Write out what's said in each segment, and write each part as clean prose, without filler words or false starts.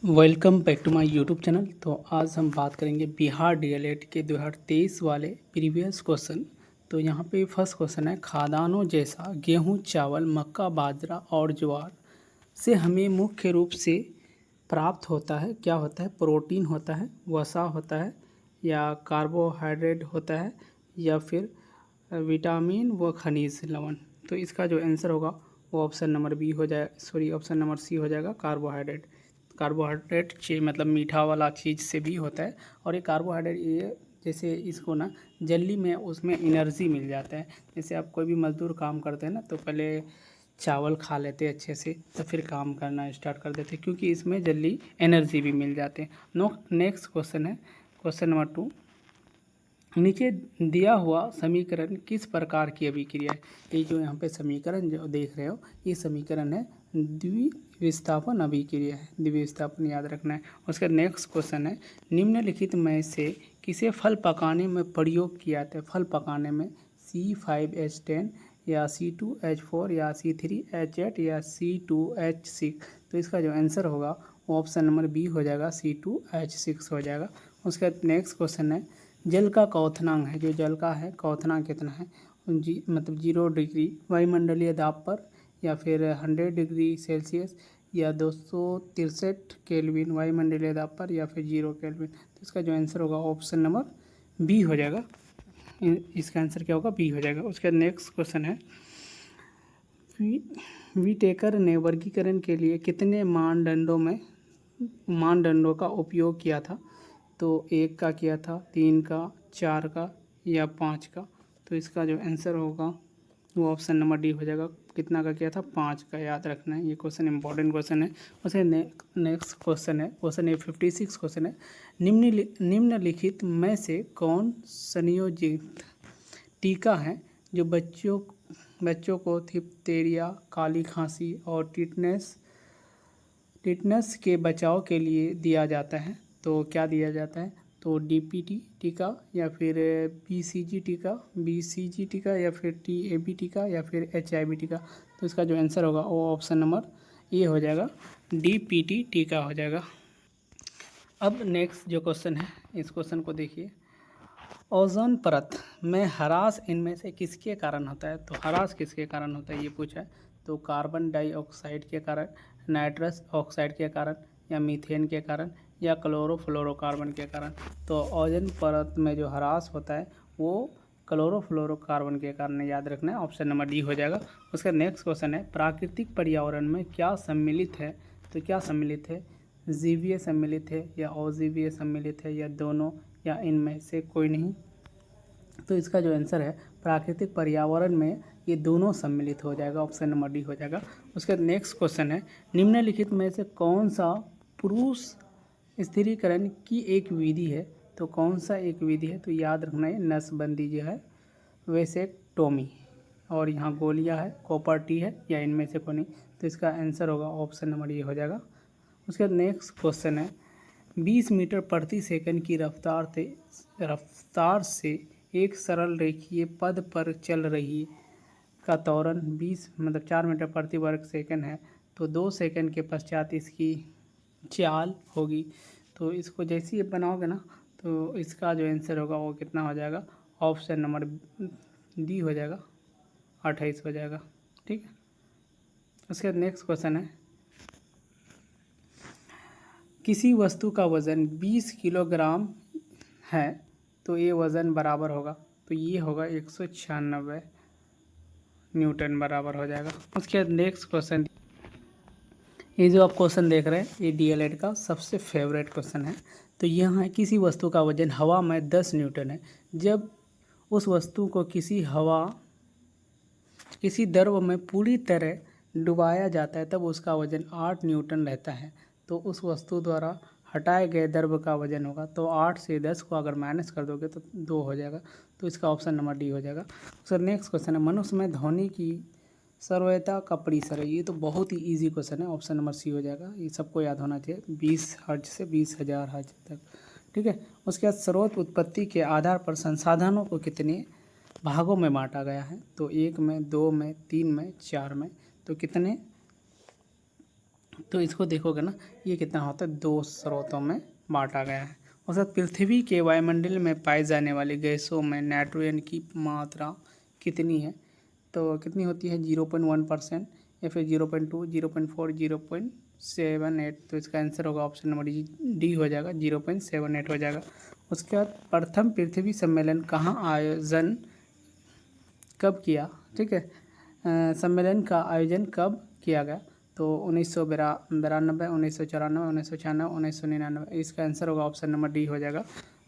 Welcome back to my YouTube channel. तो आज हम बात करेंगे बिहार डीएलएड के 2023 वाले प्रीवियस क्वेश्चन। तो यहाँ पे फर्स्ट क्वेश्चन है, खाद्यान्नों जैसा गेहूं, चावल, मक्का, बाजरा और ज्वार से हमें मुख्य रूप से प्राप्त होता है, क्या होता है? प्रोटीन होता है, वसा होता है, या कार्बोहाइड्रेट होता है, या फिर विटामिन व खनिज लवण। तो इसका जो आंसर होगा वो ऑप्शन नंबर बी हो जाए, सॉरी ऑप्शन नंबर सी हो जाएगा, कार्बोहाइड्रेट। कार्बोहाइड्रेट मतलब मीठा वाला चीज़ से भी होता है, और ये कार्बोहाइड्रेट ये जैसे इसको ना जल्दी में उसमें एनर्जी मिल जाता है। जैसे आप कोई भी मज़दूर काम करते हैं ना, तो पहले चावल खा लेते अच्छे से, तो फिर काम करना स्टार्ट कर देते, क्योंकि इसमें जल्दी एनर्जी भी मिल जाते हैं। नेक्स्ट क्वेश्चन है, क्वेश्चन नंबर 2, नीचे दिया हुआ समीकरण किस प्रकार की अभिक्रिया है? ये जो यहाँ पे समीकरण जो देख रहे हो, ये समीकरण है द्विविस्थापन अभिक्रिया है, द्विविस्थापन याद रखना है। उसका नेक्स्ट क्वेश्चन है, निम्नलिखित में से किसे फल पकाने में प्रयोग किया जाता है? फल पकाने में C5H10 या C2H4 या C3H8 या C2H6। तो इसका जो आंसर होगा वो ऑप्शन नंबर बी हो जाएगा, C2H6 हो जाएगा। उसका नेक्स्ट क्वेश्चन है, जल का क्वथनांक है, जो जल का है क्वथनांक कितना है? मतलब 0 डिग्री वायुमंडलीय दाब पर, या फिर 100 डिग्री सेल्सियस, या 263 केल्विन वायुमंडलीय दाब पर, या फिर 0 केल्विन। तो इसका जो आंसर होगा ऑप्शन नंबर बी हो जाएगा। इसका आंसर क्या होगा? बी हो जाएगा। उसका नेक्स्ट क्वेश्चन है, विटेकर ने वर्गीकरण के लिए कितने मानदंडों का उपयोग किया था? तो 1 का किया था, 3 का, 4 का, या 5 का। तो इसका जो आंसर होगा वो ऑप्शन नंबर डी हो जाएगा। कितना का किया था? 5 का, याद रखना है, ये क्वेश्चन इंपॉर्टेंट क्वेश्चन है। उसे नेक्स्ट क्वेश्चन है, क्वेश्चन ये 56 क्वेश्चन है, निम्नलिखित में से कौन संयोजित टीका है जो बच्चों को डिप्थीरिया, काली खांसी और टिटनेस के बचाव के लिए दिया जाता है? तो क्या दिया जाता है? तो डीपीटी टीका, या फिर बीसीजी टीका, या फिर टीएबी टीका, या फिर एचआईवी टीका। तो इसका जो आंसर होगा वो ऑप्शन नंबर ए हो जाएगा, डीपीटी टीका हो जाएगा। अब नेक्स्ट जो क्वेश्चन है, इस क्वेश्चन को देखिए, ओजोन परत में ह्रास इनमें से किसके कारण होता है? तो ह्रास किसके कारण होता है ये पूछा है। तो कार्बन डाइऑक्साइड के कारण, नाइट्रस ऑक्साइड के कारण, या मीथेन के कारण, या क्लोरोफ्लोरोकार्बन के कारण। तो ओजोन परत में जो ह्रास होता है वो क्लोरोफ्लोरोकार्बन के कारण, याद रखना है, ऑप्शन नंबर डी हो जाएगा। उसका नेक्स्ट क्वेश्चन है, प्राकृतिक पर्यावरण में क्या सम्मिलित है? तो क्या सम्मिलित है? जीवीय सम्मिलित है, या अजीवीय सम्मिलित है, या दोनों, या इनमें से कोई नहीं? तो इसका जो आंसर है, प्राकृतिक पर्यावरण में ये दोनों सम्मिलित हो जाएगा, ऑप्शन नंबर डी हो जाएगा। उसका नेक्स्ट क्वेश्चन है, निम्नलिखित में से कौन सा पुरुष स्थिरीकरण की एक विधि है? तो कौन सा एक विधि है? तो याद रखना है, नसबंदी जो है, वेसेक्टोमी, और यहाँ गोलियाँ है, कॉपर टी है, या इनमें से कोई नहीं। तो इसका आंसर होगा ऑप्शन नंबर ए हो जाएगा। उसका नेक्स्ट क्वेश्चन है, 20 मीटर प्रति सेकंड की रफ्तार से एक सरल रेखीय पथ पर चल रही का त्वरण 4 मीटर प्रति वर्ग सेकंड है, तो 2 सेकंड के पश्चात इसकी चाल होगी। तो इसको जैसे ही बनाओगे ना, तो इसका जो आंसर होगा वो कितना हो जाएगा? ऑप्शन नंबर डी हो जाएगा, 28 हो जाएगा। ठीक है। उसके नेक्स्ट क्वेश्चन है, किसी वस्तु का वज़न 20 किलोग्राम है, तो ये वज़न बराबर होगा, तो ये होगा 196 न्यूटन बराबर हो जाएगा। उसके बाद नेक्स्ट क्वेश्चन, ये जो आप क्वेश्चन देख रहे हैं ये डीएलएड का सबसे फेवरेट क्वेश्चन है। तो यहाँ है, किसी वस्तु का वजन हवा में 10 न्यूटन है, जब उस वस्तु को किसी द्रव में पूरी तरह डुबाया जाता है तब उसका वजन 8 न्यूटन रहता है। तो उस वस्तु द्वारा हटाए गए द्रव का वजन होगा, तो 8 से 10 को अगर माइनस कर दोगे तो 2 हो जाएगा। तो इसका ऑप्शन नंबर डी हो जाएगा। सर नेक्स्ट क्वेश्चन है, मनुष्य में ध्वनि की सर्वयता का परिसर है। ये तो बहुत ही इजी क्वेश्चन है, ऑप्शन नंबर सी हो जाएगा। ये सबको याद होना चाहिए, 20 हर्ट्ज से 20,000 हर्ट्ज तक। ठीक है। उसके बाद स्रोत उत्पत्ति के आधार पर संसाधनों को कितने भागों में बांटा गया है? तो 1 में, 2 में, 3 में, 4 में। तो कितने तो इसको देखोगे ना, ये कितना होता है, 2 स्रोतों में बांटा गया है। और साथ पृथ्वी के वायुमंडल में पाई जाने वाली गैसों में नाइट्रोजन की मात्रा कितनी है, तो कितनी होती है 0.1% या फिर 0.2, 0.4, 0.78। तो इसका आंसर होगा ऑप्शन नंबर डी हो जाएगा, 0.78 हो जाएगा। उसके बाद प्रथम पृथ्वी सम्मेलन कहाँ आयोजन कब किया, ठीक है, सम्मेलन का आयोजन कब किया गया, तो 1992, 1994, 1996, 1999। इसका आंसर होगा ऑप्शन नंबर डी हो जाएगा,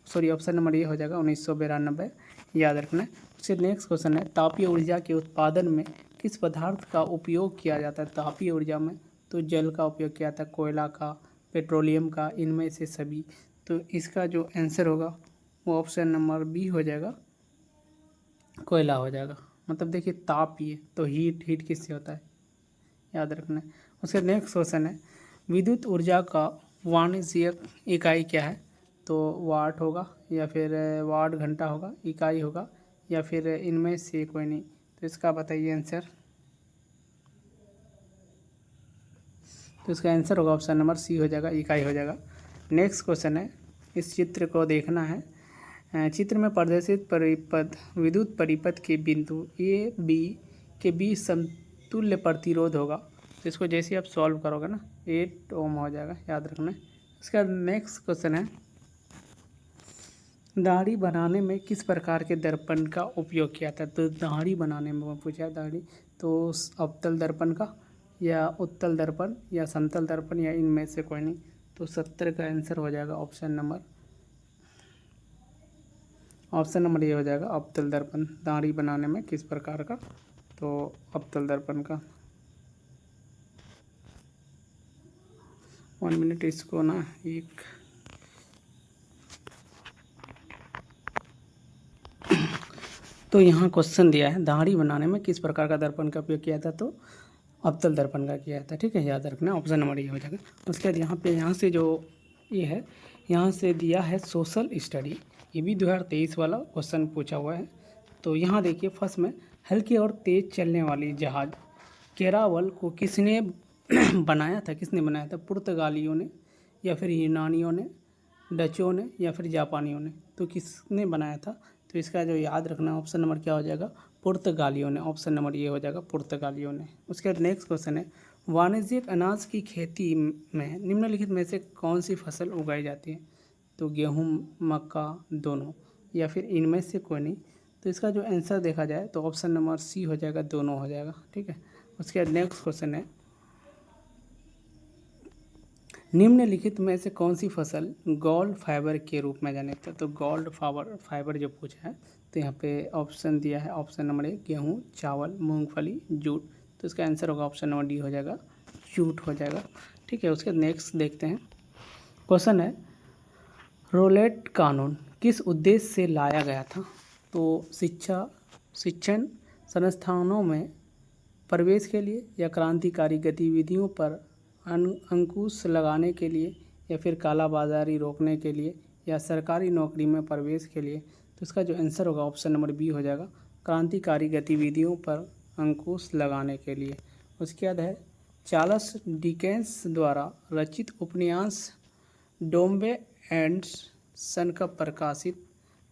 सॉरी ऑप्शन नंबर ए हो जाएगा 1992, याद रखना है। उससे नेक्स्ट क्वेश्चन है, तापीय ऊर्जा के उत्पादन में किस पदार्थ का उपयोग किया जाता है तापीय ऊर्जा में, तो जल का उपयोग किया जाता है, कोयला का, पेट्रोलियम का, इनमें से सभी। तो इसका जो आंसर होगा वो ऑप्शन नंबर बी हो जाएगा, कोयला हो जाएगा। मतलब देखिए तापीय तो हीट किससे होता है, याद रखना है। उसके नेक्स्ट क्वेश्चन है, विद्युत ऊर्जा का वाणिज्यिक इकाई क्या है, तो वाट होगा या फिर वाट घंटा होगा, इकाई होगा, या फिर इनमें से कोई नहीं। तो इसका बताइए आंसर। तो इसका आंसर होगा ऑप्शन नंबर सी हो जाएगा, इकाई हो जाएगा। नेक्स्ट क्वेश्चन है, इस चित्र को देखना है। चित्र में प्रदर्शित परिपथ विद्युत परिपथ के बिंदु ए बी के बीच समतुल्य प्रतिरोध होगा। तो इसको जैसे आप सॉल्व करोगे ना 8 ओम हो जाएगा, याद रखना है। इसका नेक्स्ट क्वेश्चन है, दाढ़ी बनाने में किस प्रकार के दर्पण का उपयोग किया था, तो दाढ़ी बनाने में पूछा दाढ़ी, तो अवतल दर्पण का, या उत्तल दर्पण, या समतल दर्पण, या इनमें से कोई नहीं। तो 70 का आंसर हो जाएगा ऑप्शन नंबर ये हो जाएगा, अवतल दर्पण। दाढ़ी बनाने में किस प्रकार का, तो अवतल दर्पण का। 1 मिनट इसको ना एक तो यहाँ क्वेश्चन दिया है, दाढ़ी बनाने में किस प्रकार का दर्पण का उपयोग किया था, तो अवतल दर्पण का किया था, ठीक है, याद रखना ऑप्शन नंबर ये हो जाएगा। उसके बाद यहाँ से जो ये है, यहाँ से दिया है सोशल स्टडी, ये भी 2023 वाला क्वेश्चन पूछा हुआ है। तो यहाँ देखिए फर्स्ट में, हल्की और तेज़ चलने वाली जहाज केरावल को किसने बनाया था, पुर्तगालियों ने, या फिर यूनानियों ने, डचों ने, या फिर जापानियों ने। तो किसने बनाया था, तो इसका जो याद रखना ऑप्शन नंबर क्या हो जाएगा, पुर्तगालियों ने। ऑप्शन नंबर ये हो जाएगा, पुर्तगालियों ने। उसके बाद नेक्स्ट क्वेश्चन है, वाणिज्यिक अनाज की खेती में निम्नलिखित में से कौन सी फसल उगाई जाती है, तो गेहूँ, मक्का, दोनों, या फिर इनमें से कोई नहीं। तो इसका जो आंसर देखा जाए तो ऑप्शन नंबर सी हो जाएगा, दोनों हो जाएगा, ठीक है। उसके बाद नेक्स्ट क्वेश्चन है, निम्नलिखित में से कौन सी फसल गोल्ड फाइबर के रूप में जानी जाती है, तो गोल्ड फाइबर जो पूछा है, तो यहाँ पे ऑप्शन दिया है, ऑप्शन नंबर 1 गेहूँ, चावल, मूंगफली, जूट। तो इसका आंसर होगा ऑप्शन नंबर डी हो जाएगा, जूट हो जाएगा, ठीक है। उसके नेक्स्ट देखते हैं, क्वेश्चन है, रोलेट कानून किस उद्देश्य से लाया गया था, तो शिक्षण संस्थानों में प्रवेश के लिए, या क्रांतिकारी गतिविधियों पर अंकुश लगाने के लिए, या फिर कालाबाजारी रोकने के लिए, या सरकारी नौकरी में प्रवेश के लिए। तो इसका जो आंसर होगा ऑप्शन नंबर बी हो जाएगा, क्रांतिकारी गतिविधियों पर अंकुश लगाने के लिए। उसके बाद है, चार्ल्स डिकेंस द्वारा रचित उपन्यास डोम्बे एंड सन कब प्रकाशित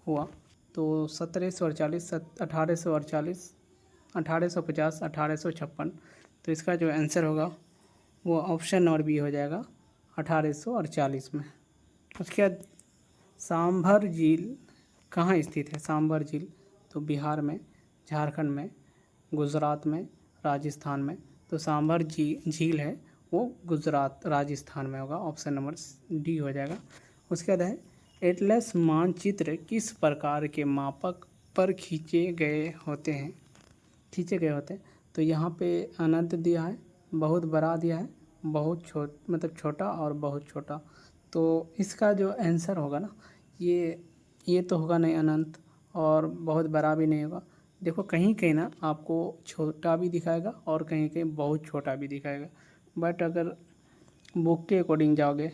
हुआ, तो 1748, 1848, 1850, 1856। तो इसका जो आंसर होगा वो ऑप्शन नंबर बी हो जाएगा, 1848 में। उसके बाद सांभर झील कहाँ स्थित है, सांभर झील, तो बिहार में, झारखंड में, गुजरात में, राजस्थान में। तो सांभर झील है वो गुजरात राजस्थान में होगा, ऑप्शन नंबर डी हो जाएगा। उसके बाद है, एटलस मानचित्र किस प्रकार के मापक पर खींचे गए होते हैं, तो यहाँ पे अनंत दिया है, बहुत बड़ा दिया है, बहुत छोटा और बहुत छोटा। तो इसका जो आंसर होगा ना, ये तो होगा नहीं अनंत, और बहुत बड़ा भी नहीं होगा। देखो कहीं कहीं ना आपको छोटा भी दिखाएगा और कहीं कहीं बहुत छोटा भी दिखाएगा, बट अगर बुक के अकॉर्डिंग जाओगे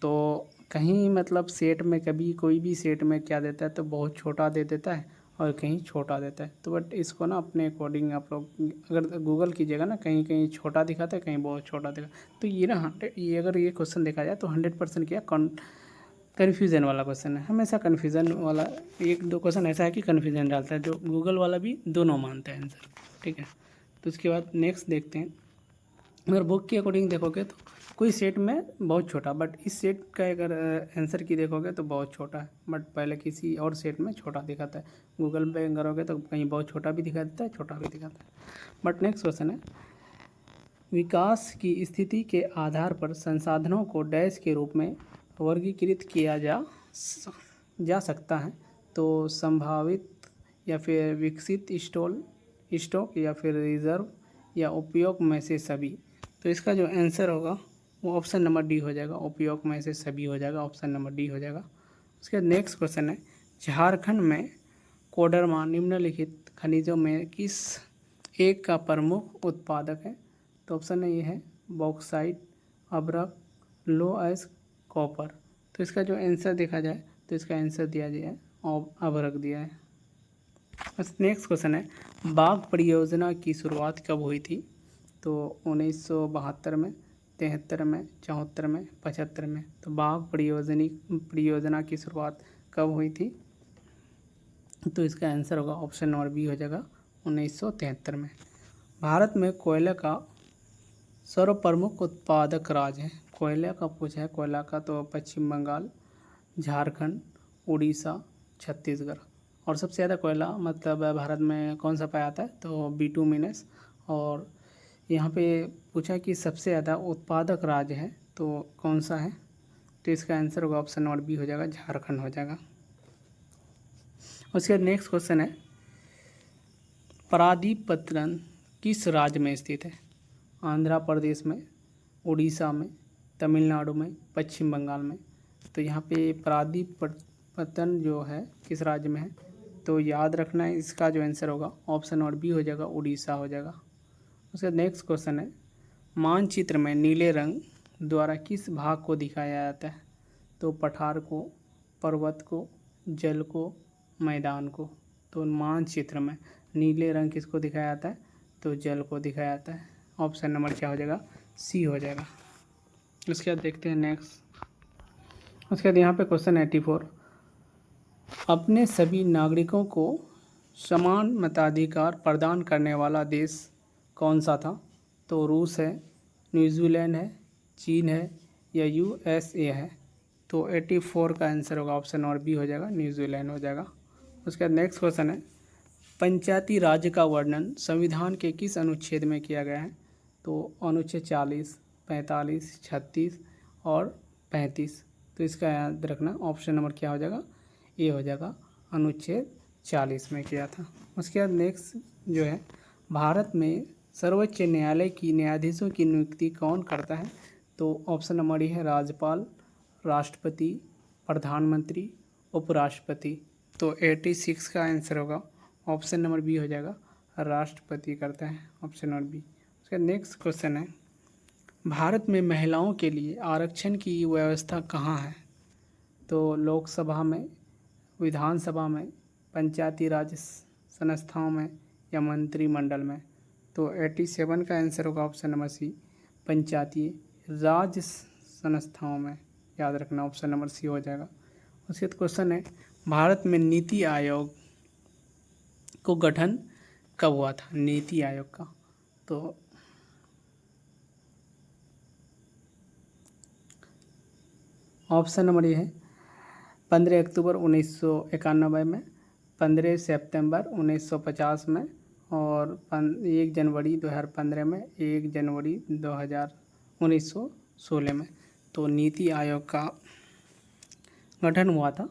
तो कहीं मतलब सेट में, कभी कोई भी सेट में क्या देता है तो बहुत छोटा दे देता है, और कहीं छोटा देता है। तो बट इसको ना अपने अकॉर्डिंग आप लोग अगर गूगल कीजिएगा ना, कहीं कहीं छोटा दिखाता है, कहीं बहुत छोटा दिखा। तो ये ना 100, ये अगर ये क्वेश्चन देखा जाए तो 100% क्या कन्फ्यूज़न वाला क्वेश्चन है। हमेशा कन्फ्यूज़न वाला, एक दो क्वेश्चन ऐसा है कि कन्फ्यूज़न डालता है, जो गूगल वाला भी दोनों मानते हैं आंसर। ठीक है, तो उसके बाद नेक्स्ट देखते हैं। अगर बुक के अकॉर्डिंग देखोगे तो कोई सेट में बहुत छोटा, बट इस सेट का अगर आंसर की देखोगे तो बहुत छोटा है, बट पहले किसी और सेट में छोटा दिखाता है। गूगल पे करोगे तो कहीं बहुत छोटा भी दिखा देता है, छोटा भी दिखाता है। बट नेक्स्ट क्वेश्चन है, विकास की स्थिति के आधार पर संसाधनों को डैश के रूप में वर्गीकृत किया जा सकता है। तो संभावित या फिर विकसित स्टॉक या फिर रिजर्व या उपयोग में से सभी। तो इसका जो आंसर होगा वो ऑप्शन नंबर डी हो जाएगा, उपयोग में से सभी हो जाएगा, ऑप्शन नंबर डी हो जाएगा। उसके बाद नेक्स्ट क्वेश्चन है, झारखंड में कोडरमा निम्नलिखित खनिजों में किस एक का प्रमुख उत्पादक है। तो ऑप्शन ये है बॉक्साइट, अभ्रक, लो एस, कॉपर। तो इसका जो आंसर देखा जाए तो इसका आंसर दिया गया है अभ्रक दिया है। बस नेक्स्ट क्वेश्चन है, बाघ परियोजना की शुरुआत कब हुई थी। तो 1972 में, 73 में, 74 में, 75 में। तो बाघ परियोजना की शुरुआत कब हुई थी। तो इसका आंसर होगा ऑप्शन नंबर बी हो जाएगा 1973 में। भारत में कोयले का सर्वप्रमुख उत्पादक राज्य है। कोयले का पूछा है, कोयला का, तो पश्चिम बंगाल, झारखंड, उड़ीसा, छत्तीसगढ़। और सबसे ज़्यादा कोयला मतलब भारत में कौन सा पाया जाता है, तो बिटुमिनस। और यहाँ पे पूछा कि सबसे ज़्यादा उत्पादक राज्य है तो कौन सा है। तो इसका आंसर होगा ऑप्शन नंबर बी हो जाएगा, झारखंड हो जाएगा। उसके बाद नेक्स्ट क्वेश्चन है, पारदीपत्रन किस राज्य में स्थित है। आंध्र प्रदेश में, उड़ीसा में, तमिलनाडु में, पश्चिम बंगाल में। तो यहाँ पे पारदीपत्रन जो है किस राज्य में है, तो याद रखना है इसका जो आंसर होगा ऑप्शन नंबर बी हो जाएगा, उड़ीसा हो जाएगा। उसका नेक्स्ट क्वेश्चन है, मानचित्र में नीले रंग द्वारा किस भाग को दिखाया जाता है। तो पठार को, पर्वत को, जल को, मैदान को। तो मानचित्र में नीले रंग किसको दिखाया जाता है, तो जल को दिखाया जाता है। ऑप्शन नंबर क्या हो जाएगा, सी हो जाएगा। उसके बाद देखते हैं नेक्स्ट। उसके बाद यहाँ पे क्वेश्चन 84, अपने सभी नागरिकों को समान मताधिकार प्रदान करने वाला देश कौन सा था। तो रूस है, न्यूजीलैंड है, चीन है या यूएसए है। तो 84 का आंसर होगा ऑप्शन नंबर बी हो जाएगा, न्यूजीलैंड हो जाएगा। उसके बाद नेक्स्ट क्वेश्चन है, पंचायती राज का वर्णन संविधान के किस अनुच्छेद में किया गया है। तो अनुच्छेद 40, 45, 36 और 35। तो इसका याद रखना, ऑप्शन नंबर क्या हो जाएगा, ए हो जाएगा, अनुच्छेद 40 में किया था। उसके बाद नेक्स्ट जो है, भारत में सर्वोच्च न्यायालय की न्यायाधीशों की नियुक्ति कौन करता है। तो ऑप्शन नंबर ए है राज्यपाल, राष्ट्रपति, प्रधानमंत्री, उपराष्ट्रपति। तो 86 का आंसर होगा ऑप्शन नंबर बी हो जाएगा, राष्ट्रपति करता है, ऑप्शन नंबर बी। उसका नेक्स्ट क्वेश्चन है, भारत में महिलाओं के लिए आरक्षण की व्यवस्था कहाँ है। तो लोकसभा में, विधानसभा में, पंचायती राज संस्थाओं में या मंत्रिमंडल में। तो 87 का आंसर होगा ऑप्शन नंबर सी, पंचायती राज संस्थाओं में। याद रखना, ऑप्शन नंबर सी हो जाएगा। उसके बाद क्वेश्चन है, भारत में नीति आयोग को गठन कब हुआ था, नीति आयोग का। तो ऑप्शन नंबर ये है 15 अक्टूबर 1991 में, 15 सितंबर 1950 में और 1 जनवरी 2015 में, 1 जनवरी 1916 में। तो नीति आयोग का गठन हुआ था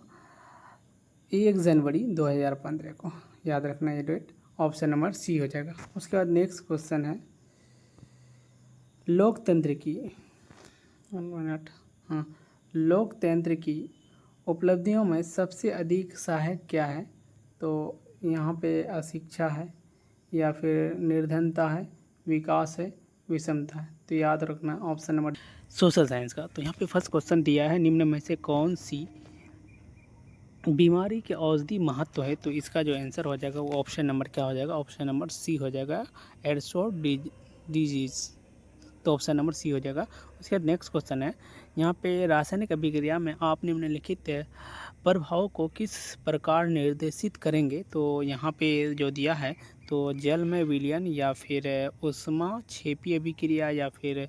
1 जनवरी 2015 को। याद रखना ये डेट, ऑप्शन नंबर सी हो जाएगा। उसके बाद नेक्स्ट क्वेश्चन है, लोकतंत्र की 1 मिनट, हाँ, लोकतंत्र की उपलब्धियों में सबसे अधिक सहायक क्या है। तो यहाँ पे अशिक्षा है या फिर निर्धनता है, विकास है, विषमता है। तो याद रखना ऑप्शन नंबर सोशल साइंस का। तो यहाँ पे फर्स्ट क्वेश्चन दिया है, निम्न में से कौन सी बीमारी के औषधि महत्व है, तो इसका जो आंसर हो जाएगा वो ऑप्शन नंबर क्या हो जाएगा, ऑप्शन नंबर सी हो जाएगा, एड्सवर्ड डिजीज। तो ऑप्शन नंबर सी हो जाएगा। उसके बाद नेक्स्ट क्वेश्चन है, यहाँ पे रासायनिक अभिक्रिया में आप निम्नलिखित प्रभाव को किस प्रकार निर्देशित करेंगे। तो यहाँ पे जो दिया है, तो जल में विलयन या फिर ऊष्मा क्षेपीय अभिक्रिया या फिर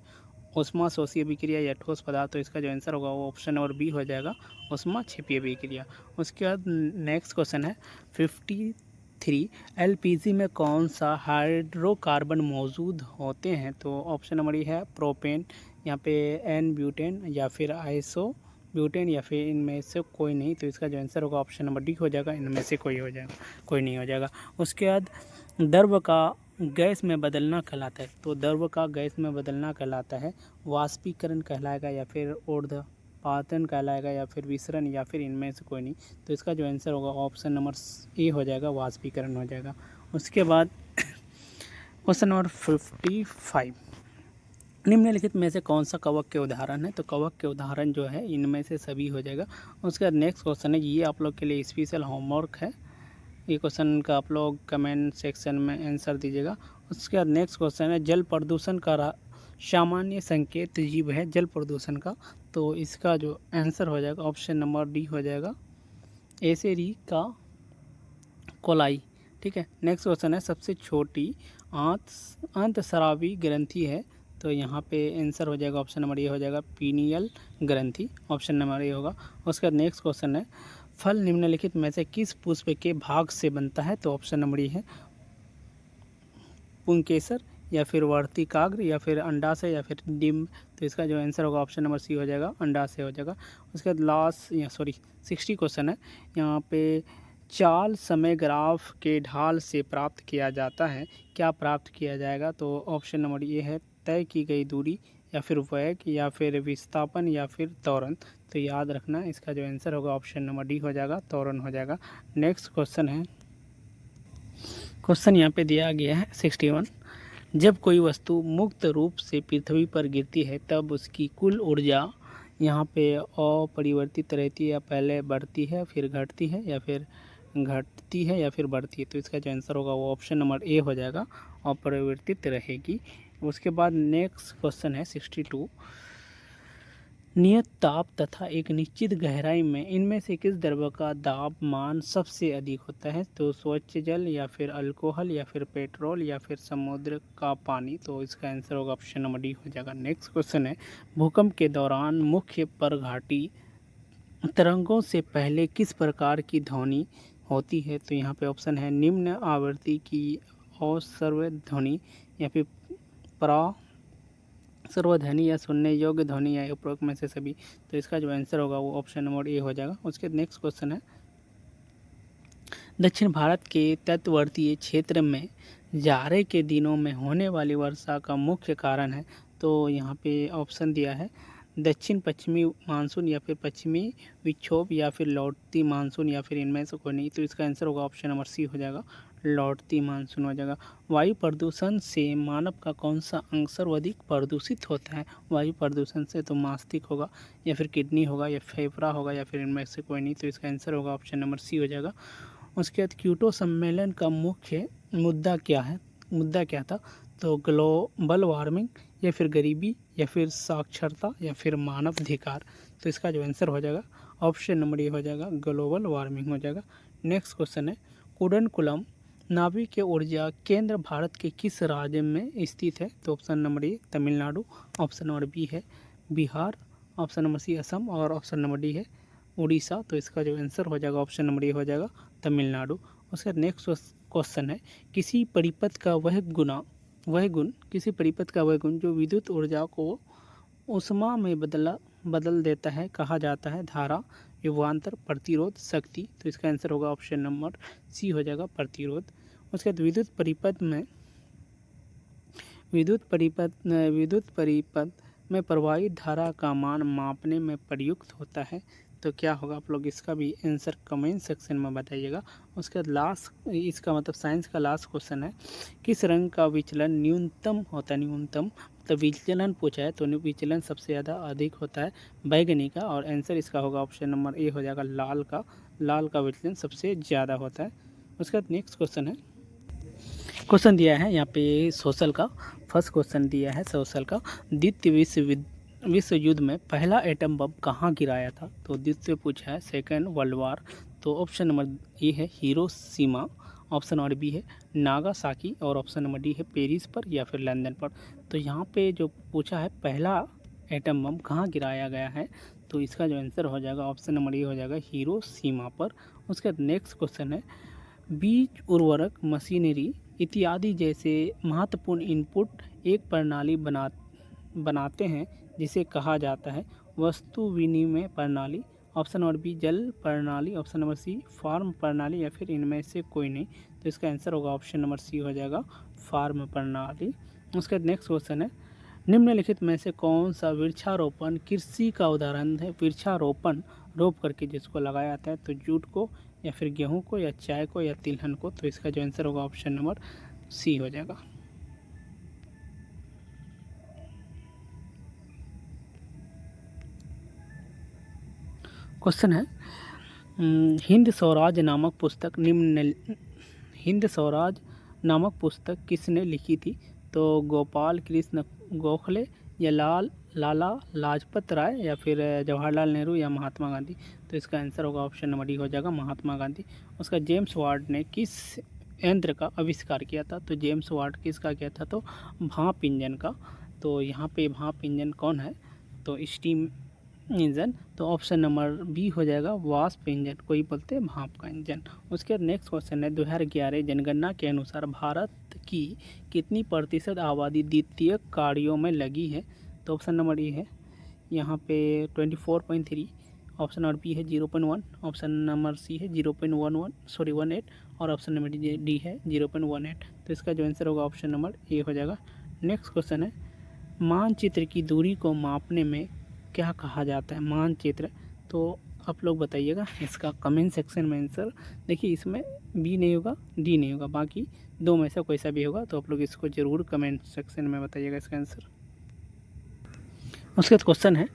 ऊष्मा शोषी अभिक्रिया या ठोस पदार्थ। तो इसका जो आंसर होगा वो ऑप्शन नंबर बी हो जाएगा, ऊष्मा क्षेपीय अभिक्रिया। उसके बाद नेक्स्ट क्वेश्चन है 53, एलपीजी में कौन सा हाइड्रोकार्बन मौजूद होते हैं। तो ऑप्शन नंबर ये है प्रोपेन, यहाँ पे एन ब्यूटेन या फिर आइसो ब्यूटेन या फिर इनमें से कोई नहीं। तो इसका जो आंसर होगा ऑप्शन नंबर डी हो जाएगा, इनमें से कोई हो जाएगा, कोई नहीं हो जाएगा। उसके बाद द्रव का गैस में बदलना कहलाता है। तो द्रव का गैस में बदलना कहलाता है वाष्पीकरण कहलाएगा या फिर ऊर्ध्वपातन कहलाएगा या फिर विसरण या फिर इनमें से कोई नहीं। तो इसका जो आंसर होगा ऑप्शन नंबर ए हो जाएगा, वाष्पीकरण हो जाएगा। उसके बाद क्वेश्चन नंबर 55, निम्नलिखित में से कौन सा कवक के उदाहरण है। तो कवक के उदाहरण जो है इनमें से सभी हो जाएगा। उसके बाद नेक्स्ट क्वेश्चन है, ये आप लोग के लिए स्पेशल होमवर्क है, ये क्वेश्चन का आप लोग कमेंट सेक्शन में आंसर दीजिएगा। उसके बाद नेक्स्ट क्वेश्चन है, जल प्रदूषण का सामान्य संकेत जीव है जल प्रदूषण का। तो इसका जो आंसर हो जाएगा ऑप्शन नंबर डी हो जाएगा, एसेरी का कोलाई। ठीक है। नेक्स्ट क्वेश्चन है, सबसे छोटी अंतस्रावी ग्रंथि है। तो यहाँ पे आंसर हो जाएगा ऑप्शन नंबर ए हो जाएगा, पीनियल ग्रंथि, ऑप्शन नंबर ए होगा। उसके बाद नेक्स्ट क्वेश्चन है, फल निम्नलिखित में से किस पुष्प के भाग से बनता है। तो ऑप्शन नंबर ए है पुंकेसर या फिर वर्तिकाग्र या फिर अंडाशय या फिर डिम्ब। तो इसका जो आंसर होगा ऑप्शन नंबर सी हो जाएगा, अंडाशय हो जाएगा। उसके बाद लास्ट 60 क्वेश्चन है, यहाँ पे चाल समय ग्राफ के ढाल से प्राप्त किया जाता है, क्या प्राप्त किया जाएगा। तो ऑप्शन नंबर ये है, तय की गई दूरी या फिर वेग या फिर विस्थापन या फिर त्वरण। तो याद रखना इसका जो आंसर होगा ऑप्शन नंबर डी हो जाएगा, त्वरण हो जाएगा। नेक्स्ट क्वेश्चन है, क्वेश्चन यहाँ पे दिया गया है 61, जब कोई वस्तु मुक्त रूप से पृथ्वी पर गिरती है तब उसकी कुल ऊर्जा यहाँ पे अपरिवर्तित रहती है, पहले बढ़ती है फिर घटती है या फिर घटती है या फिर बढ़ती है। तो इसका जो आंसर होगा वो ऑप्शन नंबर ए हो जाएगा, अपरिवर्तित रहेगी। उसके बाद नेक्स्ट क्वेश्चन है 62, नियत ताप तथा एक निश्चित गहराई में इनमें से किस द्रव का दाब मान सबसे अधिक होता है। तो स्वच्छ जल या फिर अल्कोहल या फिर पेट्रोल या फिर समुद्र का पानी। तो इसका आंसर होगा ऑप्शन नंबर डी हो जाएगा। नेक्स्ट क्वेश्चन है, भूकंप के दौरान मुख्य परघाटी तरंगों से पहले किस प्रकार की ध्वनि होती है। तो यहाँ पे ऑप्शन है निम्न आवृत्ति की असर्व ध्वनि या फिर सर्वध्वनि या सुनने योग्य ध्वनि या उपरोक्त में से सभी। तो इसका जो आंसर होगा वो ऑप्शन नंबर ए हो जाएगा। उसके नेक्स्ट क्वेश्चन है, दक्षिण भारत के तटवर्तीय क्षेत्र में जाड़े के दिनों में होने वाली वर्षा का मुख्य कारण है। तो यहाँ पे ऑप्शन दिया है दक्षिण पश्चिमी मानसून या फिर पश्चिमी विक्षोभ या फिर लौटती मानसून या फिर इनमें से कोई नहीं। तो इसका आंसर होगा ऑप्शन नंबर सी हो जाएगा, लौटती मानसून हो जाएगा। वायु प्रदूषण से मानव का कौन सा अंग सर्वाधिक प्रदूषित होता है। वायु प्रदूषण से तो मस्तिष्क होगा या फिर किडनी होगा या फेफड़ा होगा या फिर इनमें से कोई नहीं। तो इसका आंसर होगा ऑप्शन नंबर सी हो जाएगा। उसके बाद क्योटो सम्मेलन का मुख्य मुद्दा क्या था। तो ग्लोबल वार्मिंग या फिर गरीबी या फिर साक्षरता या फिर मानव अधिकार। तो इसका जो आंसर हो जाएगा ऑप्शन नंबर ए हो जाएगा, ग्लोबल वार्मिंग हो जाएगा। नेक्स्ट क्वेश्चन है, कुडनकुलम नाभिकीय ऊर्जा केंद्र भारत के किस राज्य में स्थित है। तो option number A Tamil Nadu, option number B है Bihar, option number C Assam और ऑप्शन नंबर डी है उड़ीसा। तो इसका जो आंसर हो जाएगा ऑप्शन नंबर ए हो जाएगा, तमिलनाडु। उसका नेक्स्ट क्वेश्चन है, किसी परिपथ का वह गुण जो विद्युत ऊर्जा को ऊष्मा में बदल देता है कहा जाता है परिपथ, विभवांतर, प्रतिरोध, शक्ति। तो इसका आंसर होगा ऑप्शन नंबर सी हो जाएगा, प्रतिरोध। उसके बाद विद्युत परिपथ में प्रवाहित धारा का मान मापने में प्रयुक्त होता है। तो क्या होगा, आप लोग इसका भी आंसर कमेंट सेक्शन में बताइएगा। उसके बाद लास्ट, इसका मतलब साइंस का लास्ट क्वेश्चन है, किस रंग का विचलन न्यूनतम होता है। न्यूनतम मतलब विचलन पूछा है, तो विचलन सबसे ज़्यादा अधिक होता है बैगनी का, और आंसर इसका होगा ऑप्शन नंबर ए हो जाएगा, लाल का लाल का विचलन सबसे ज़्यादा होता है। उसके बाद नेक्स्ट क्वेश्चन है, क्वेश्चन दिया है यहाँ पे सोशल का। फर्स्ट क्वेश्चन दिया है सोशल का, द्वितीय विश्व युद्ध में पहला एटम बम कहाँ गिराया था? तो द्वितीय पूछा है सेकेंड वर्ल्ड वार। तो ऑप्शन नंबर ए है हिरोशिमा, ऑप्शन नंबर बी है नागासाकी और ऑप्शन नंबर डी है पेरिस पर या फिर लंदन पर। तो यहाँ पे जो पूछा है पहला एटम बम कहाँ गिराया गया है, तो इसका जो आंसर हो जाएगा ऑप्शन नंबर ए हो जाएगा हिरोशिमा पर। उसके बाद नेक्स्ट क्वेश्चन है, बीज उर्वरक मशीनरी इत्यादि जैसे महत्वपूर्ण इनपुट एक प्रणाली बनाते हैं जिसे कहा जाता है वस्तु विनिमय प्रणाली। ऑप्शन नंबर बी जल प्रणाली, ऑप्शन नंबर सी फार्म प्रणाली या फिर इनमें से कोई नहीं। तो इसका आंसर होगा ऑप्शन नंबर सी हो जाएगा फार्म प्रणाली। उसके बाद नेक्स्ट क्वेश्चन है, निम्नलिखित में से कौन सा वृक्षारोपण कृषि का उदाहरण है? वृक्षारोपण रोप करके जिसको लगाया जाता है, तो जूट को या फिर गेहूं को या चाय को या तिलहन को। तो इसका जो आंसर होगा ऑप्शन नंबर सी हो जाएगा। क्वेश्चन है, हिंद स्वराज नामक नामक पुस्तक किसने लिखी थी? तो गोपाल कृष्ण गोखले या लाला लाजपत राय या फिर जवाहरलाल नेहरू या महात्मा गांधी। तो इसका आंसर होगा ऑप्शन नंबर डी हो जाएगा महात्मा गांधी। उसका जेम्स वाट ने किस यंत्र का आविष्कार किया था? तो जेम्स वाट किसका किया था? तो भाप इंजन का। तो यहाँ पे भाप इंजन कौन है? तो स्टीम इंजन। तो ऑप्शन नंबर बी हो जाएगा वाष्प इंजन, कोई बोलते हैं भाप का इंजन। उसके बाद नेक्स्ट क्वेश्चन है, 2011 जनगणना के अनुसार भारत की कितनी प्रतिशत आबादी द्वितीयक कार्यों में लगी है? तो ऑप्शन नंबर ए है यहाँ पे 24.3, ऑप्शन नंबर बी है 0.1, ऑप्शन नंबर सी है 0.18 और ऑप्शन नंबर डी है 0.18। तो इसका जो आंसर होगा ऑप्शन नंबर ए हो जाएगा। नेक्स्ट क्वेश्चन है, मानचित्र की दूरी को मापने में क्या कहा जाता है? मानचित्र। तो आप लोग बताइएगा इसका कमेंट सेक्शन में आंसर। देखिए इसमें बी नहीं होगा, डी नहीं होगा, बाकी दो में से कोई सा भी होगा। तो आप लोग इसको ज़रूर कमेंट सेक्शन में बताइएगा इसका आंसर। उसके बाद क्वेश्चन है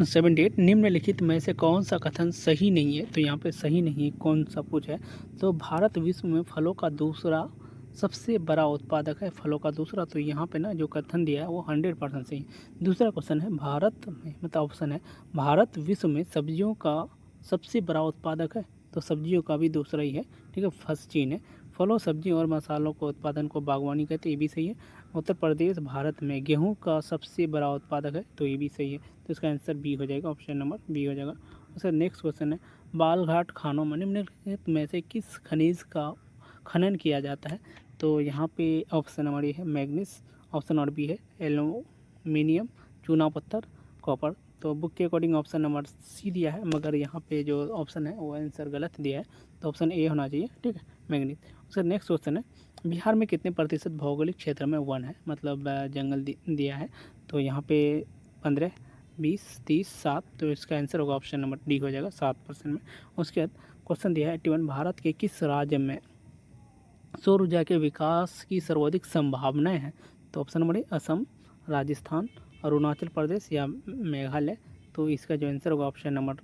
78, निम्नलिखित में से कौन सा कथन सही नहीं है? तो यहाँ पे सही नहीं है कौन सा पूछा है? तो भारत विश्व में फलों का दूसरा सबसे बड़ा उत्पादक है, फलों का दूसरा। तो यहाँ पे ना जो कथन दिया है वो 100% सही है। दूसरा क्वेश्चन है, भारत में मतलब ऑप्शन है भारत विश्व में सब्जियों का सबसे बड़ा उत्पादक है। तो सब्जियों का भी दूसरा ही है, ठीक है। फर्स्ट चीन है, फलों सब्जियों और मसालों को उत्पादन को बागवानी कहते हैं, ये भी सही है। उत्तर प्रदेश भारत में गेहूँ का सबसे बड़ा उत्पादक है, तो ये भी सही है। तो इसका आंसर बी हो जाएगा, ऑप्शन नंबर बी हो जाएगा। उसका नेक्स्ट क्वेश्चन है, बालघाट खानों में निम्नलिखित में से किस खनिज का खनन किया जाता है? तो यहाँ पे ऑप्शन नंबर ए है मैग्नीज, ऑप्शन नंबर बी है एल्यूमिनियम, चूना पत्थर, कॉपर। तो बुक के अकॉर्डिंग ऑप्शन नंबर सी दिया है, मगर यहाँ पे जो ऑप्शन है वो आंसर गलत दिया है। तो ऑप्शन ए होना चाहिए, ठीक है, मैग्नीज। उसका नेक्स्ट क्वेश्चन है, बिहार में कितने प्रतिशत भौगोलिक क्षेत्र में वन है, मतलब जंगल दिया है? तो यहाँ पे 15, 20, 30, 7। तो इसका आंसर होगा ऑप्शन नंबर डी हो जाएगा 7% में। उसके बाद क्वेश्चन दिया है 81, भारत के किस राज्य में सौर ऊर्जा के विकास की सर्वाधिक संभावनाएं हैं? तो option number A Assam, Rajasthan, Arunachal Pradesh या मेघालय। तो इसका जो आंसर होगा ऑप्शन नंबर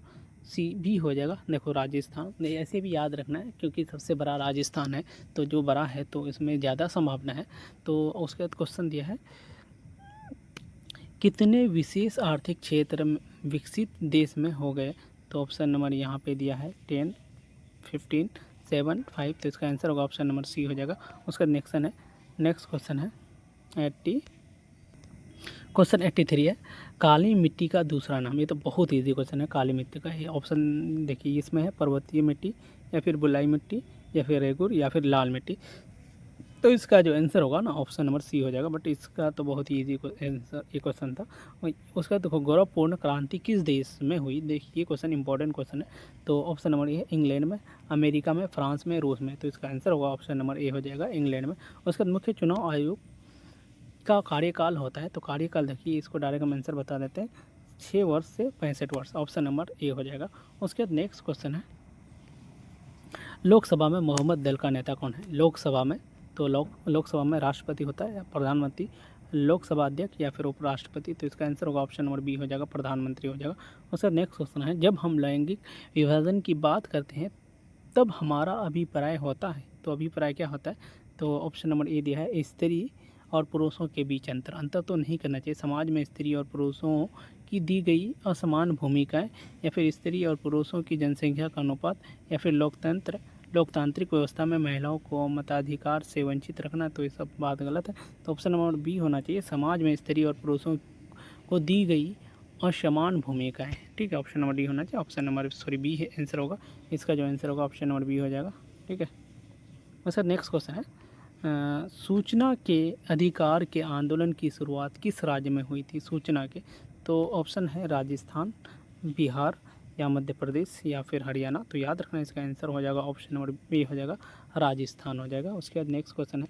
सी भी हो जाएगा। देखो राजस्थान, ऐसे भी याद रखना है क्योंकि सबसे बड़ा राजस्थान है, तो जो बड़ा है तो इसमें ज़्यादा संभावना है। तो उसके बाद क्वेश्चन दिया है, कितने विशेष आर्थिक क्षेत्र विकसित देश में हो गए? तो ऑप्शन नंबर यहाँ पे दिया है 10, 15, 7, 5। तो इसका आंसर होगा ऑप्शन नंबर सी हो जाएगा। उसका नेक्स्ट क्वेश्चन है 83 है, काली मिट्टी का दूसरा नाम। ये तो बहुत इजी क्वेश्चन है, काली मिट्टी का। ये ऑप्शन देखिए इसमें है पर्वतीय मिट्टी या फिर बलुई मिट्टी या फिर रेगुर या फिर लाल मिट्टी। तो इसका जो आंसर होगा ना ऑप्शन नंबर सी हो जाएगा। बट इसका तो बहुत ही ईजी आंसर ये क्वेश्चन था। उसका देखो, गौरवपूर्ण क्रांति किस देश में हुई? देखिए ये क्वेश्चन इंपॉर्टेंट क्वेश्चन है। तो ऑप्शन नंबर ए है इंग्लैंड में, अमेरिका में, फ्रांस में, रूस में। तो इसका आंसर होगा ऑप्शन नंबर ए हो जाएगा इंग्लैंड में। उसके बाद मुख्य चुनाव आयोग का कार्यकाल होता है। तो कार्यकाल देखिए इसको डायरेक्ट हम आंसर बता देते हैं, 6 वर्ष से 65 वर्ष। ऑप्शन नंबर ए हो जाएगा। उसके बाद नेक्स्ट क्वेश्चन है, लोकसभा में मोहम्मद दल का नेता कौन है? लोकसभा में तो लोकसभा में राष्ट्रपति होता है या प्रधानमंत्री, लोकसभा अध्यक्ष या फिर उपराष्ट्रपति। तो इसका आंसर होगा ऑप्शन नंबर बी हो जाएगा, प्रधानमंत्री हो जाएगा। उसका नेक्स्ट क्वेश्चन है, जब हम लैंगिक विभाजन की बात करते हैं तब हमारा अभिप्राय होता है। तो अभिप्राय क्या होता है? तो ऑप्शन नंबर ए दिया है, स्त्री और पुरुषों के बीच अंतर तो नहीं करना चाहिए। समाज में स्त्री और पुरुषों की दी गई असमान भूमिकाएं, या फिर स्त्री और पुरुषों की जनसंख्या का अनुपात, या फिर लोकतांत्रिक व्यवस्था में महिलाओं को मताधिकार से वंचित रखना, तो ये सब बात गलत है। तो ऑप्शन नंबर बी होना चाहिए, समाज में स्त्री और पुरुषों को दी गई असमान भूमिकाएं। ठीक है, ऑप्शन नंबर डी होना चाहिए। ऑप्शन नंबर बी है आंसर होगा, इसका जो आंसर होगा ऑप्शन नंबर बी हो जाएगा। ठीक है, वैसे नेक्स्ट क्वेश्चन है, सूचना के अधिकार के आंदोलन की शुरुआत किस राज्य में हुई थी? सूचना के, तो ऑप्शन है राजस्थान, बिहार या मध्य प्रदेश या फिर हरियाणा। तो याद रखना इसका आंसर हो जाएगा ऑप्शन नंबर बी हो जाएगा, राजस्थान हो जाएगा। उसके बाद नेक्स्ट क्वेश्चन है,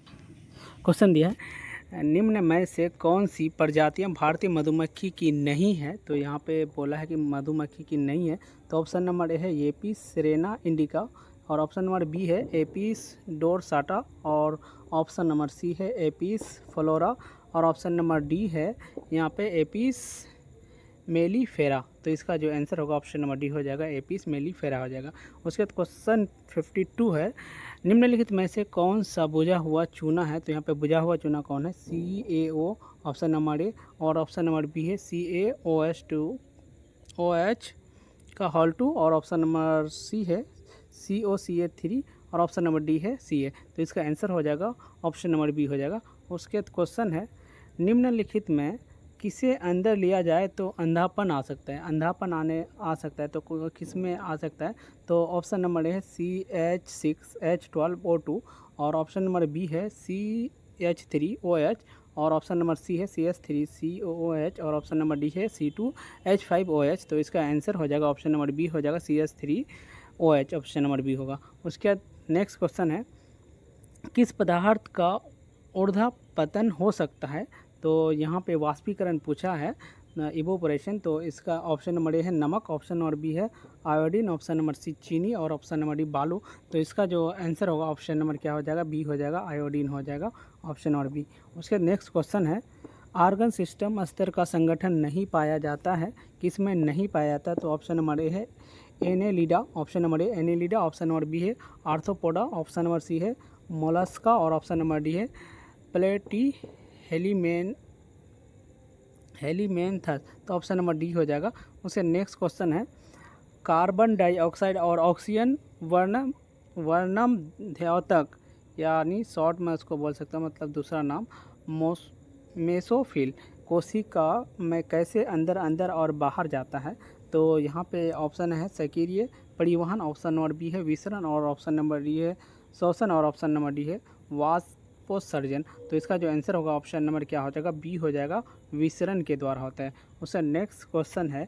क्वेश्चन दिया है, निम्न में से कौन सी प्रजातियां भारतीय मधुमक्खी की नहीं है? तो यहाँ पे बोला है कि मधुमक्खी की नहीं है। तो ऑप्शन नंबर ए है एपिस सेरेना इंडिका, और ऑप्शन नंबर बी है एपिस डोरसाटा, और ऑप्शन नंबर सी है एपिस फ्लोरा, और ऑप्शन नंबर डी है यहाँ पे एपिस मेलीफेरा। तो इसका जो आंसर होगा ऑप्शन नंबर डी हो जाएगा, एपिस मेलीफेरा हो जाएगा। उसके बाद क्वेश्चन 52 है, निम्नलिखित में से कौन सा बुझा हुआ चूना है? तो यहाँ पे बुझा हुआ चूना कौन है? CaO ऑप्शन नंबर ए, और ऑप्शन नंबर बी है CaOH2 OH का होल 2, और ऑप्शन नंबर सी है COCa3, और ऑप्शन नंबर डी है Ca। तो इसका आंसर हो जाएगा ऑप्शन नंबर बी हो जाएगा। उसके बाद क्वेश्चन है, निम्नलिखित में किसे अंदर लिया जाए तो अंधापन आ सकता है? अंधापन आ सकता है तो किस में आ सकता है? तो ऑप्शन नंबर ए है CH6H12O2, और ऑप्शन नंबर बी है CH3OH, और ऑप्शन नंबर सी है CH3COOH, और ऑप्शन नंबर डी है C2H5OH। तो इसका आंसर हो जाएगा ऑप्शन नंबर बी हो जाएगा, CH3OH ऑप्शन नंबर बी होगा। उसके बाद नेक्स्ट क्वेश्चन है, किस पदार्थ का ऊर्ध्वपतन हो सकता है? तो यहाँ पे वाष्पीकरण पूछा है, इवोपोरेशन। तो इसका ऑप्शन नंबर ए है नमक, ऑप्शन नंबर बी है आयोडीन, ऑप्शन नंबर सी चीनी, और ऑप्शन नंबर डी बालू। तो इसका जो आंसर होगा ऑप्शन नंबर क्या हो जाएगा? बी हो जाएगा, आयोडीन हो जाएगा, ऑप्शन नंबर बी। उसके नेक्स्ट क्वेश्चन है, आर्गन सिस्टम स्तर का संगठन नहीं पाया जाता है, किस में नहीं पाया जाता? तो ऑप्शन नंबर ए है annelida, option number A annelida, option number B है आर्थ्रोपोडा, ऑप्शन नंबर सी है मोलस्का, और ऑप्शन नंबर डी है प्लेटी हेलीमेंथस। तो ऑप्शन नंबर डी हो जाएगा। उससे नेक्स्ट क्वेश्चन है, कार्बन डाइऑक्साइड और ऑक्सीजन वर्णम द्योतक, यानी शॉर्ट में उसको बोल सकता हूँ, मतलब दूसरा नाम मेसोफिल कोशिका में कैसे अंदर और बाहर जाता है? तो यहाँ पे ऑप्शन है सक्रिय परिवहन, ऑप्शन नंबर बी है विसरण, और ऑप्शन नंबर डी है शोषण, और ऑप्शन नंबर डी है वाष्पोत्सर्जन। तो इसका जो आंसर होगा ऑप्शन नंबर क्या हो जाएगा? बी हो जाएगा, विसरण के द्वारा होता है। उसका नेक्स्ट क्वेश्चन है,